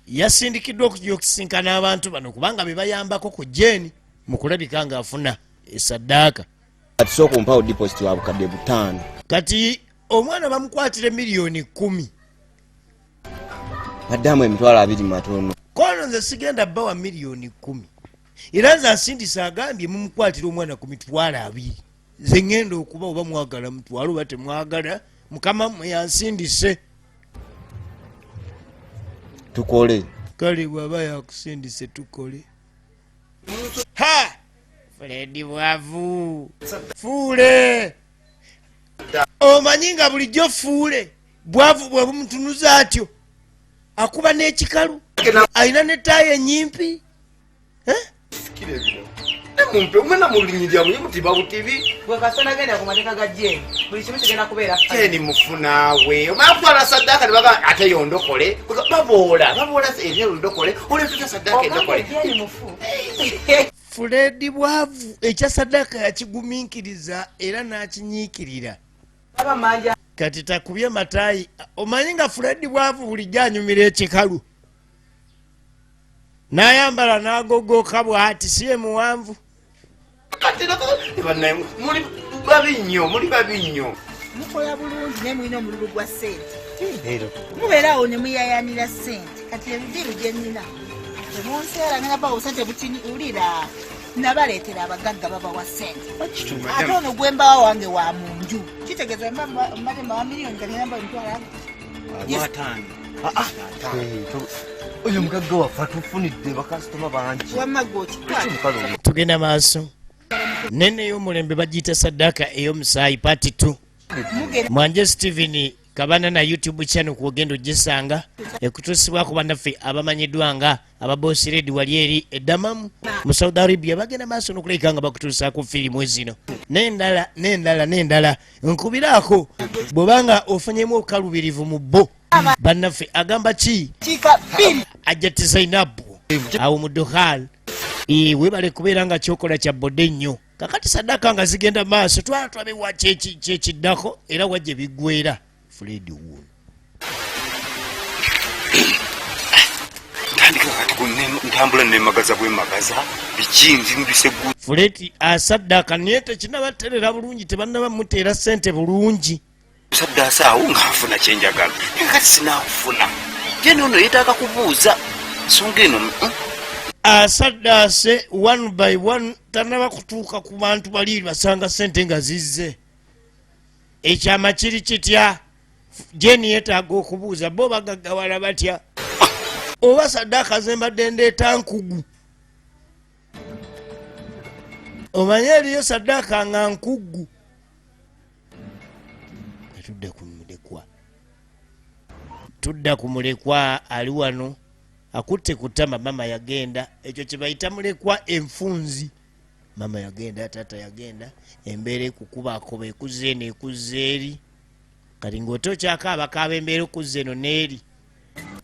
yasindikiddwa okujja okusinkana abantu bano kubanga bebayambako ku jeni mu kulabika nga afuna esaddaaka atusooka ompawo deposit wa bukadde 5 kati omwana bamukwatire miliyoni 10 baddamu emitwalo 2 matono kono nze sigenda bbawa miliyoni 10 era nze asindisa agambye mumukwatira omwana ku mitwalo 2 ze ngenda okuba oba mwagala mutwalo oba temwagala mukama mmwe yansindise tukole kale bw'aba yakusindise tukole ha Fred bwavu fuule omanyi nga bulijjo fuule bwavu bwe bumutunuza atyo akuba n'ekikalu alina n'ettaayi ennyimpi mumpe umena mulinyirira mulimu tibawutibi gwe kasana genda ku mateeka ga jeni buli kimu kigenda kubeera jeni mufunaawe omafwala saddaaka nebaga ate yondokole baboola ebyo ndokole oletuta saddaaka endokole Fred bwavu ekya saddaaka yakigumiikiriza era n'akinyiikirira kati takubye mataayi omanyi nga Fred bwavu bulijjo anyumira ekikalu n'ayambala n'agogoka bw'ati si ye muwanvu muli babi nnyo mukola bulungi ne mulina omululu gwa ssente mubeerawo ne muyayanira ssente kati ebidiru gye nnina temunseera naba sente butiniwulira nabaleetera abagagga babawa ssente ate ono gwe mbawa wange wa mu nju kitegeeza mbadde mbawa miliyoni kati namba emitwalo oyo mugagga waffe atufunidde bakasitoma bangi tugenda maaso nene y'omulembe bagiyita saddaaka ey'omusaayi paati 2 mwanje Steven kabana na YouTube channel kuogenda ogisanga ekutusibwako bannaffe abamanyiddwa nga ababosi redi wali eri eddamamu mu Saudi Arabia bagenda maaso n'okulabika nga bakutuusaako firimu ezino n'endala nkubiraako bw'obanga ofunyemu obukalubirivu mu bo bannaffe agamba ki ajjati Zainabu awo mu Dohal webale kubeera nga kyokola kya bodde nnyo kakati saddaaka nga zigenda maaso twabewa kyekiddako era wajje biggwera Fred wuuno ntambula nemagaza bwemagaza bikinzi mbisegu Fred asaddaaka naye tekinabaterera bulungi tebannaba muteera ssente bulungi saddaasa awo ng'afuna kyenjagala kati sinaakufuna jeni ono yeetaaga kubuuza nsonga eno asaddaase 1 by 1 tanaba kutuuka ku bantu bali basanga ssente nga zizze ekyama kiri kitya jeni yeetaaga okubuuza bo bagaggawala batya oba saddaaka zembadde ndeeta nkugu omanye eriyo saddaaka nga nkugu tudda ku mulekwa ali wano akutte kutama mama yagenda ekyo kyebayita mulekwa enfunzi mama yagenda tata yagenda embeera ekukubaako beekuzze neekuzza eri kati ng'otokyakaaba kaaba embeera okuzza eno n'eri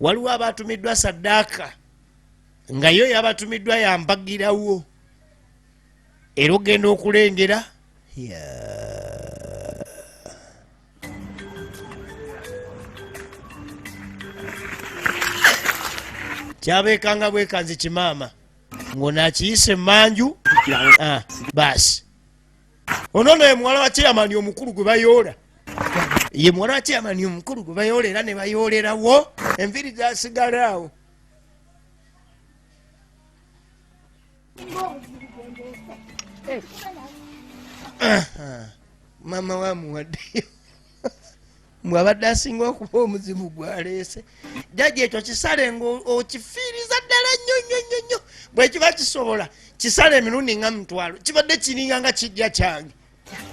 waliwo abatumiddwa saddaaka nga yo yabatumiddwa yambagirawo era ogenda okulengera kyabeekanga bwekanzi kimaama ng'onaakiyise manju baasi onono ye muwala wa chairman omukulu gwe bayoola ye muwala wa chairman omukulu gwe bayoola era ne bayoolerawo enviri zasigalawo mama wamuwaddeyo mwabadde asinga okuba omuzimu gwaleese jaji ekyo kisale ng'okifiiriza ddala nnyo bwe kiba kisobola kisale emirundi nga mutwalo kibadde kiringa nga kijja kyange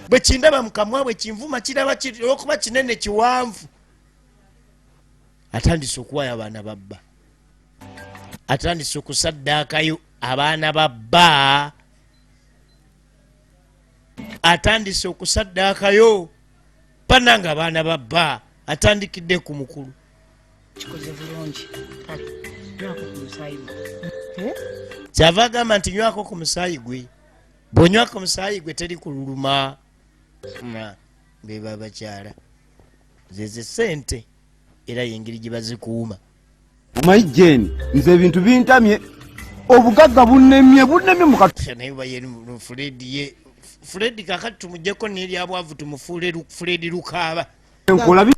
bwe kindaba mu kamwa bwe kinvuma kiraba olwokuba kinene kiwanvu atandise okuwayo abaana babba atandise okusaddaakayo abaana babba atandise okusaddaakayo pananga abaana babba atandikidde ku mukulu kikoze bulungi kale nywako ku musaayi kyava agamba nti nywako ku musaayi gwe bw'onywako ku musaayi gwe teri kululuma beba abakyala zeze sente era yengeri gye bazikuuma omanyi jeni nze ebintu bintamye obugagga bunnemye naye bayeri fuledi ye fuledi kakati tumugjeko n'eryabwavu tumufuule fuledi lukaaba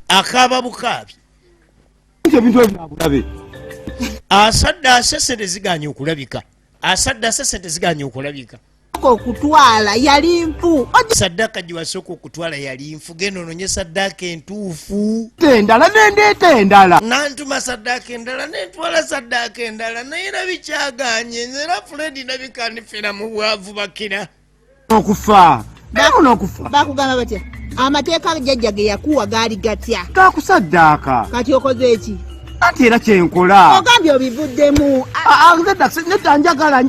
akaaba bukaabi ebintu ebinabulabe asadde asese teziganye okulabika asadde asese teziganye okulabika okutwala yali nfu saddaaka gye wasooka okutwala yali nfu genda ononye saddaaka entuufu endala nendeeta endala nantuma saddaaka endala nentwala saddaaka endala naye era bikyaganye era fuledi nabikanifera mu bwavu bakira okufa n'okufa bakugamba batya amateeka jjajja ge yakuwa gaali gatya gakusaddaaka kati okoze eki ati era kyenkola ogambye obivuddemu nedda njagala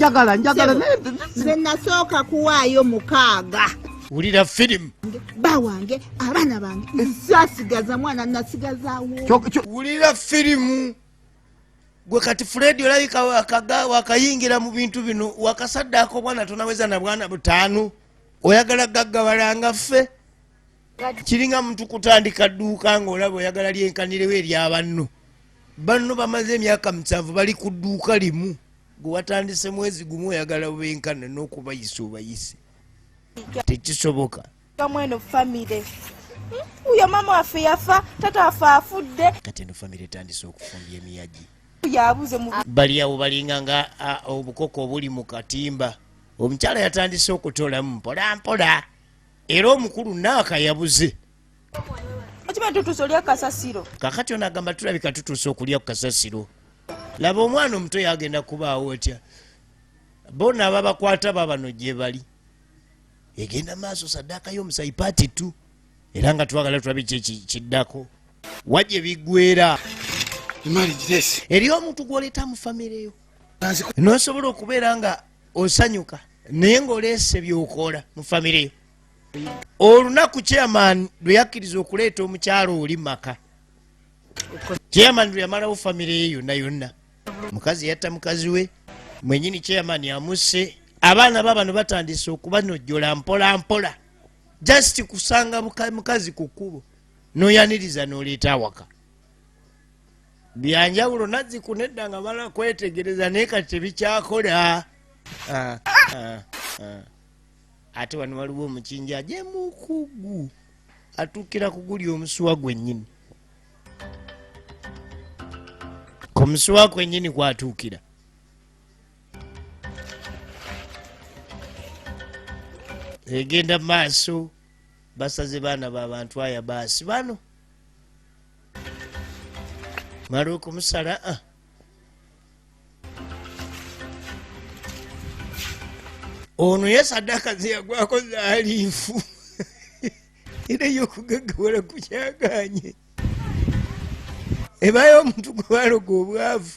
nze nasooka kuwaayo 6 wulira firimu bawange abaana bange nsasigaza mwana nasigazaawo wulira firimu gwe kati fuledi olabika wakayingira mu bintu bino wakasaddaako bwana tonaweza na bwana 5 oyagala gaggabalanga ffe kiringa muntu kutandika dduuka ng'olaba oyagala lyenkanirewo eryabanno banno bamaze emyaka 7 bali ku dduuka limu gwe watandise mwezi gumu oyagala bubenkana n'okubayisa obayise tekisoboka kamweno famire uyo mama waffe yafa tata waffe afudde kati eno famire etandise okufumbya emiyagi yabuze mu bali awo balinga nga obukoko obuli mu katimba omukyala yatandise okutolamu mpolampola era omukulu naaka yabuze okimanyi tutuuse olya kasasiro kakati ono agamba tulabika tutuuse okulya ku kasasiro laba omwana omuto yagenda kubaawo otya bona ababakwata babano gye bali egenda maaso saddaaka y'omusayi paati tu era nga twagala tulabe kiddako wajje biggwera eri omuntu gw'oleeta mu famireyo nosobola okubeera nga osanyuka naye ng'oleese byokola mu famireyo olunaku chairman lwe yakkiriza okuleeta omukyalo oli maka chairman lwe yamalawo famire ye yonna yonna mukazi yatta mukazi we mwenyini chairman yamusse abaana babano batandise okubanojjola mpola mpola just kusanga mukazi ku kkubo n'oyaniriza n'oleeta awaka byanjawulo nazziku nedda nga mala kwetegereza naye kati tebikyakola ate wano waliwo omukinja aje mukugu atuukira kugulya omusuwa gwennyini ku musuwa gwennyini kwatuukira egenda maaso basaze baana b'abantu aya baasi bano mala okumusala ono ye saddaaka ze yagwako zaali nfu era y'okugaggawala ku kyaganye ebayo omuntu gwe baloga obwavu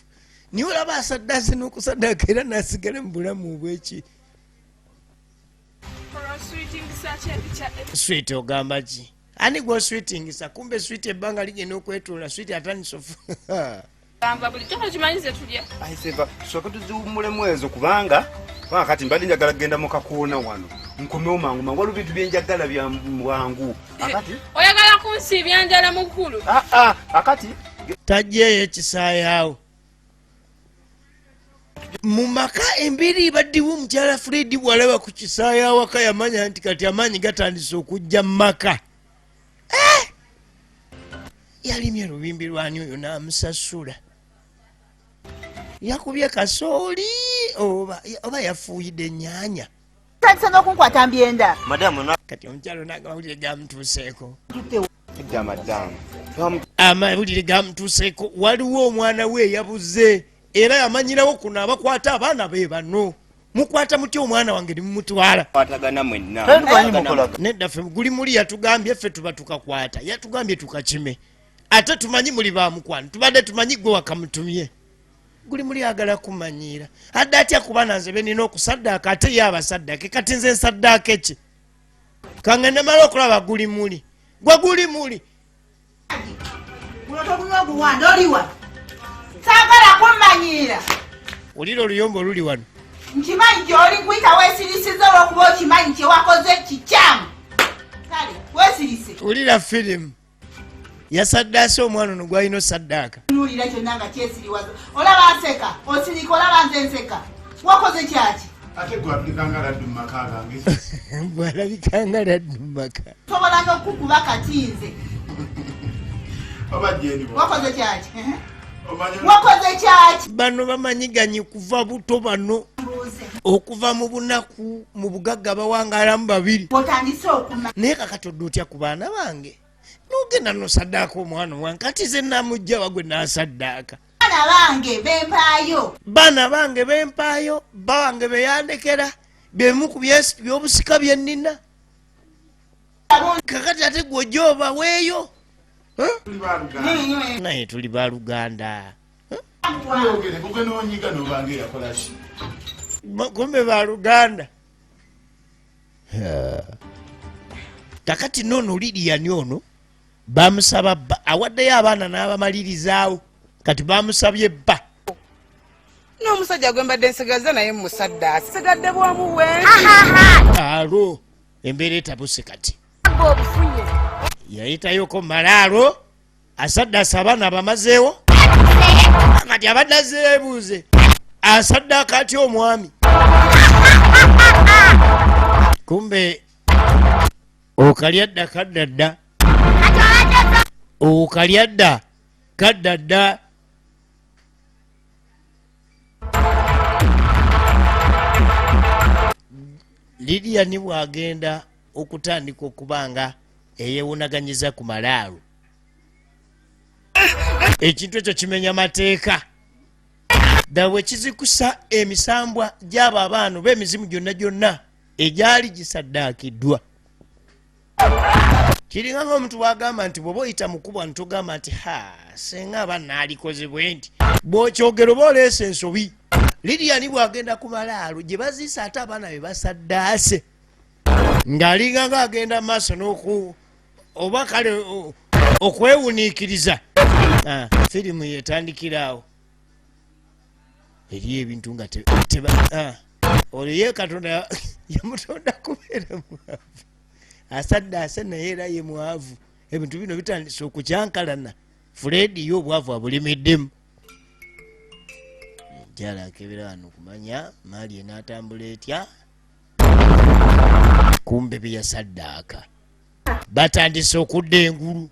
niye olaba asaddaase n'okusaddaaka era n'asigala mu bulamu obweki switi ogamba ki ani gwo sweetingisa kumbe sweet ebbanga ligenda okwetula sweet atanisofu Gamba buli kyona kimanyize tulya. Aiseva soka tuziwumulemu ezo kubanga kati mbadde njagala kugenda mu kakoona wano nkomewo mangu waliwo bintu byenjagala bya bwangu akati Oyagala kunsiibya njala mukulu. akati tajjeeyo ekisaayawo mu maka embiri baddiwo omukyala Fred bw'alaba ku kisaayawo aka yamanya nti kati amaanyi gatandise okujja mu maka yalimye lubimbi lwani oyo n'amusasula yakubye kasooli oba yafuuyidde ennyanja tandisa n'okunkwata mbyenda madamu kati omukyalo n'amawulire gamutuuseeko edda madamu amawulire gamutuuseeko waliwo omwana we eyabuze era yamanyirawo kuno abakwata abaana be bano mukwata mutya omwana wange nimumutwala kwatagana mwenna nedda ffe guli muli yatugambye ffe tuba tukakwata yatugambye tukakime ate tumanyi muli bamukwano tubadde tumanyi gwe wakamutumye guli muli agala kumanyiira adde atya kuba nanze benina okusaddaaka ate ye abasaddaake kati nze nsaddaake ki kangende mala okulaba guli muli gwe guli muli oguwanda oliwa saagala kumanyiira olira oluyombo oluli wano nkimanyi gy'oli nkuyita weesirisiza olw'okuba okimanyi kyewakoze kikyamu kale weesirise olira firimu yasaddaase omwana ono gwalina osaddaaka nuulira kyonna nga kyesiriwaza olaba nseka osirika olaba nze nseka wakoze kyaki ate gwalabikanga laddu mu maka gange gwalabikanga laddu mu maka sobolanga okukuba katinze oba jeni wakoze kyaki wakoze kyaki bano bamanyiganyi kuva buto bano okuva mu bunaku mu bugagga bawangalamu babiri otandise okuma naye kakati odde otya ku baana bange nogenda nosaddaaka omwana wange kati ze namujja wagwe nasaddaaka baana bange bempaayo bawange beyandekera byemu ku byobusika byennina kakati ate gwojoba weeyo naye tuli baluganda kumbe baluganda kakati noono Liliyani ono bamusaba bba awaddeyo abaana n'abamalirizaawo kati bamusabye bba n'omusajja gwe mbadde nsigaza naye musaddaasi sigadde bwamu we alo embeera etabuse kati yayitayoko malaalo asaddaasa abaana abamazeewo kati abadde azeebuuze asaddaaka atya omwami kumbe okalyadda kaddadda okalyadda kaddadda Liliyani bw'agenda okutandika okubanga eyewunaganyiza ku malaalo ekintu ekyo kimenya mateeka dabwe kizikusa emisambwa gy'abo abaana b'emizimu gyonna gyonna egyali gisaddaakiddwa kiringa ng'omuntu bw'agamba nti bw'oba oyita mukubwa ntogamba nti senga aba naalikoze bwe nti bw'okyogero oba oleesa ensobi Liliyani bw'agenda ku malaalo gye baziisa ate abaana be basaddaase ng'alinga ng'agenda maaso n'oku oba kale okwewuniikiriza firimu yetandikiraawo eriyo ebintu nga olyo ye Katonda yamutonda kubeera mwavu asaddaase naye era ye mwavu ebintu bino bitandise okukyankalana Fred ye obwavu abulimiddemu enjala akebera wano okumanya maali enaatambula etya kumbe beyasaddaaka batandise okudda engulu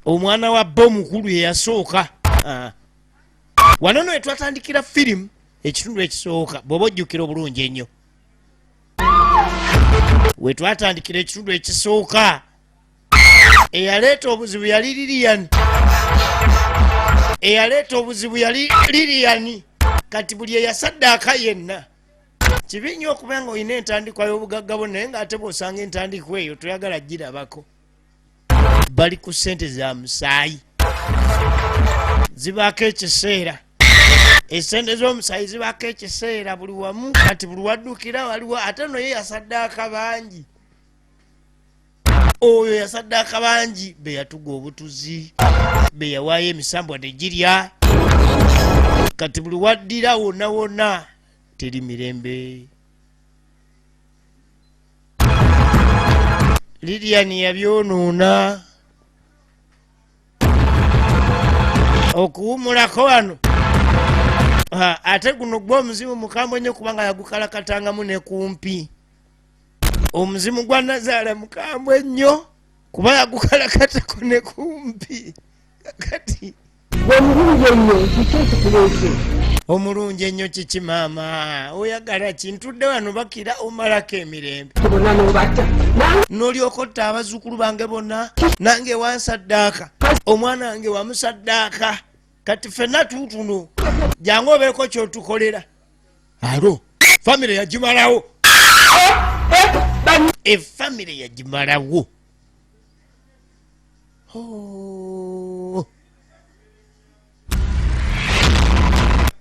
omwana wa bba omukulu yeyasooka wano no etwatandikira firimu ekitundu ekisooka bw'oba ojjukira obulungi ennyo wetwatandikira ekitundu ekisooka eyaleeta obuzibu yali Liliyani eyaleeta obuzibu yali Liliyani kati buli eyasaddaaka yenna kibi nnyo okuba nga olina entandikwa y'obugagga bwo naye ng'ate bw'osanga entandikwa eyo toyagala girabako bali ku ssente za musaayi zibaako ekiseera esente z'omusaayi zibaako ekiseera buli wamu kati buli waddukira waliwo ate no ye yasaddaaka bangi oyo yasaddaaka bangi be yatuga obutuzi be yawaayo emisambo tegirya kati buli waddira wonna wonna teri mirembe. Lilian yabyonoona okuwumulako wano ate guno gwa omuzimu mukambwe nnyo kubanga yagukalakatangamu ne kumpi. Omuzimu gwa Nazaala mukambwe nnyo kuba yagukalakatako ne kumpi. Kati omulungi ennyo kiki maama oyagala kintudde wano bakira omalako emirembe n'olyoka otta abazzukulu bange bonna nange wansaddaaka omwana wange wamusaddaaka kati ffenna tuutuno jangu obeeko kyotukolera. Alo famire yagimalawo efamire yagimalawo.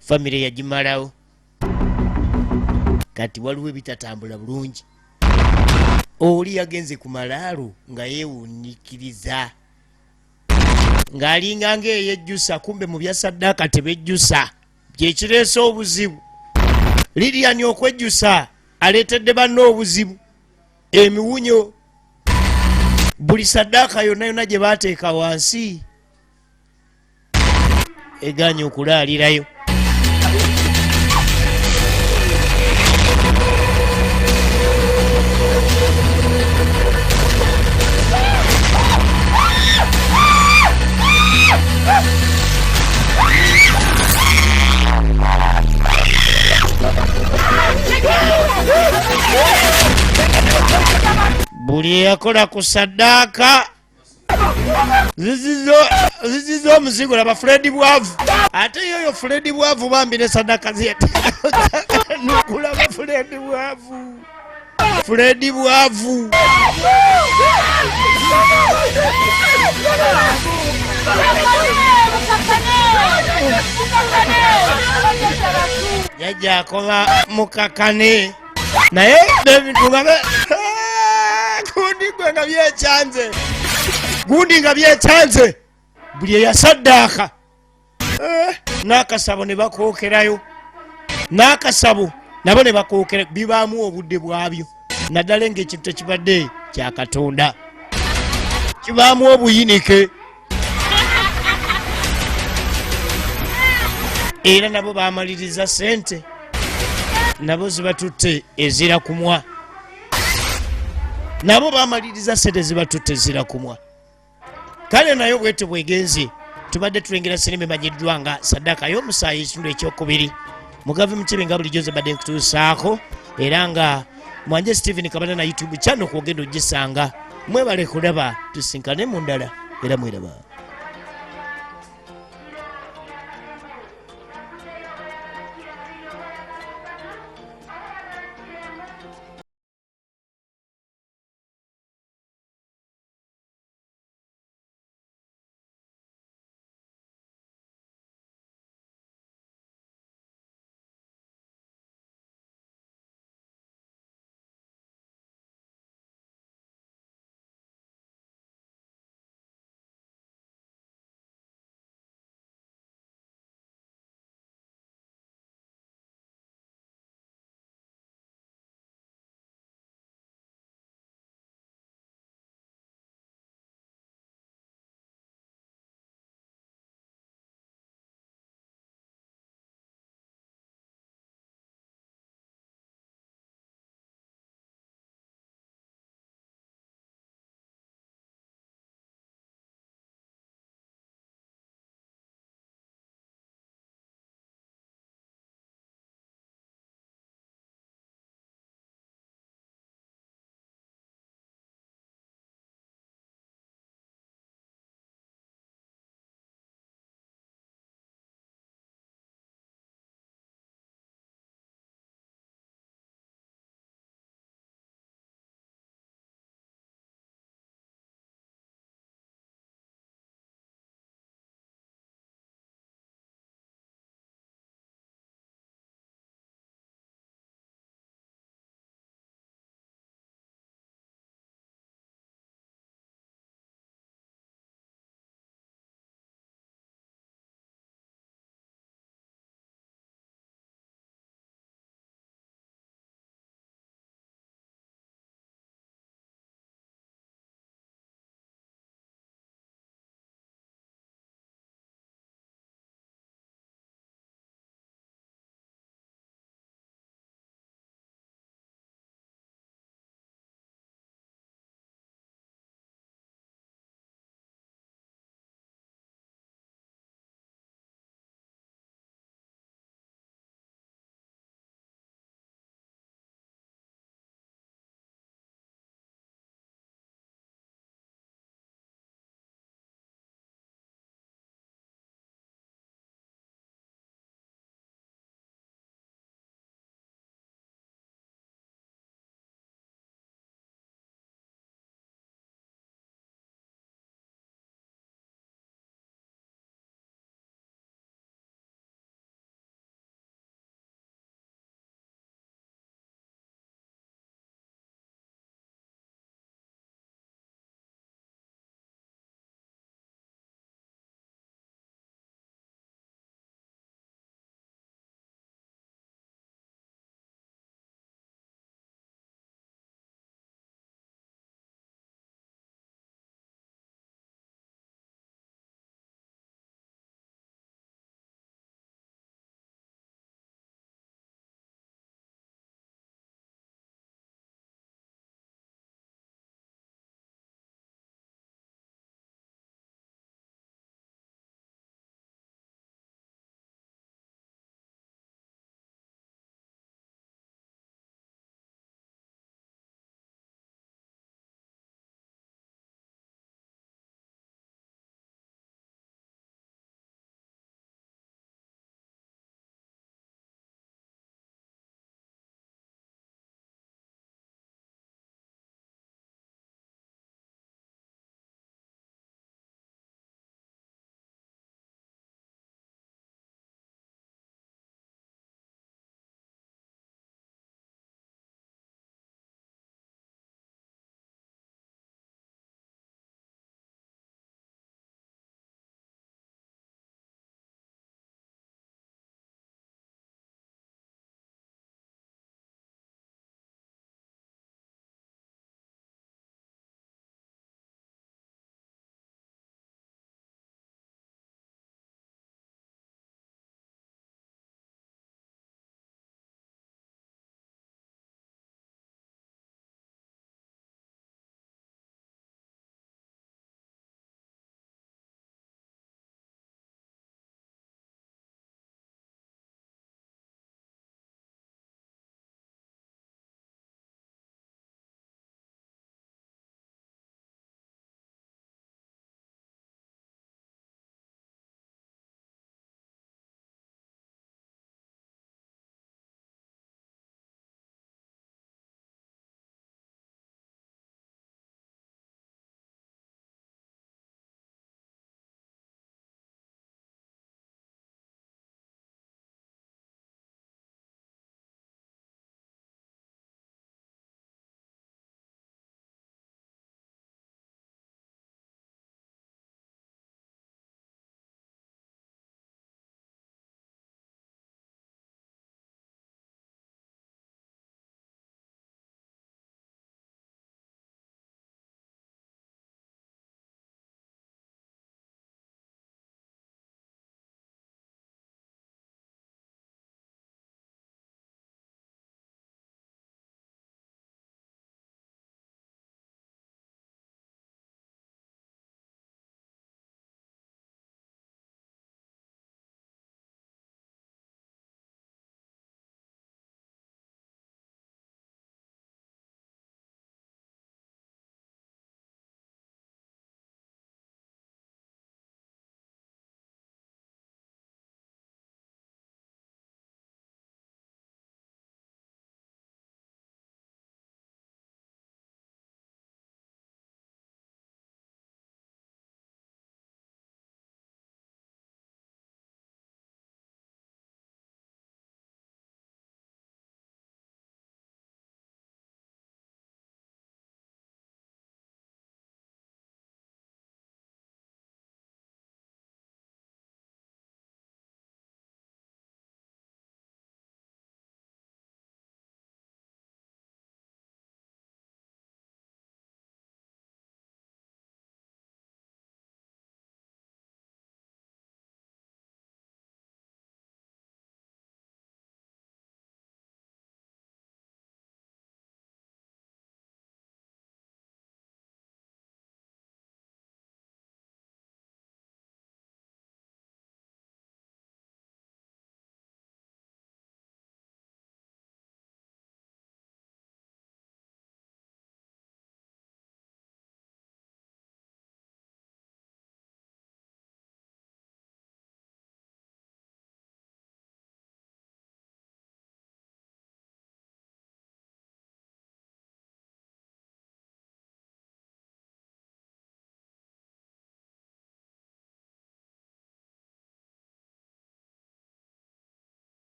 Famire yagimalawo kati waliwo ebitatambula bulungi. Oli yagenze ku malaalo nga yeewuunyikiriza ng'alinga ng'eyejjusa kumbe mu bya saddaaka tebejjusa byekireese obuzibu. Lilian okwejjusa aleetedde banne obuzibu emiwunyo buli saddaaka yonna yonna gye baateeka wansi eganye okulaalirayo. Buli yakola ku saddaaka zizizo omuzigo laba Fred Bwavu ate yoyo Fred Bwavu bambi ne saddaaka nukulaba Fred Bwavu Fred Bwavu yajja akola mukakane naye ebintu nga gundi nga byekyanze buli eyasaddaaka n'akasabo ne bakookerayo n'akasabo nabo ne bakookera bibaamu obudde bwabyo naddala ng'ekintu tekibadde kya Katonda kibaamu obuyinike era nabo baamaliriza ssente nabo zibatutte ezira kumwa nabo baamaliriza ssente zibatutte ezira kumwa. Kale nayo bwete bwegenze tubadde tulengera sinema emanyiddwa nga saddaaka y'omusaayi ekitundu ekyokubiri mugavi Mukibe nga bulijjo ze badde nkutuusaako era nga Mwanje Stephen Kabana na YouTube channel kwogenda ogisanga. Mwebale kulaba tusinkane mu ndala era mweraba.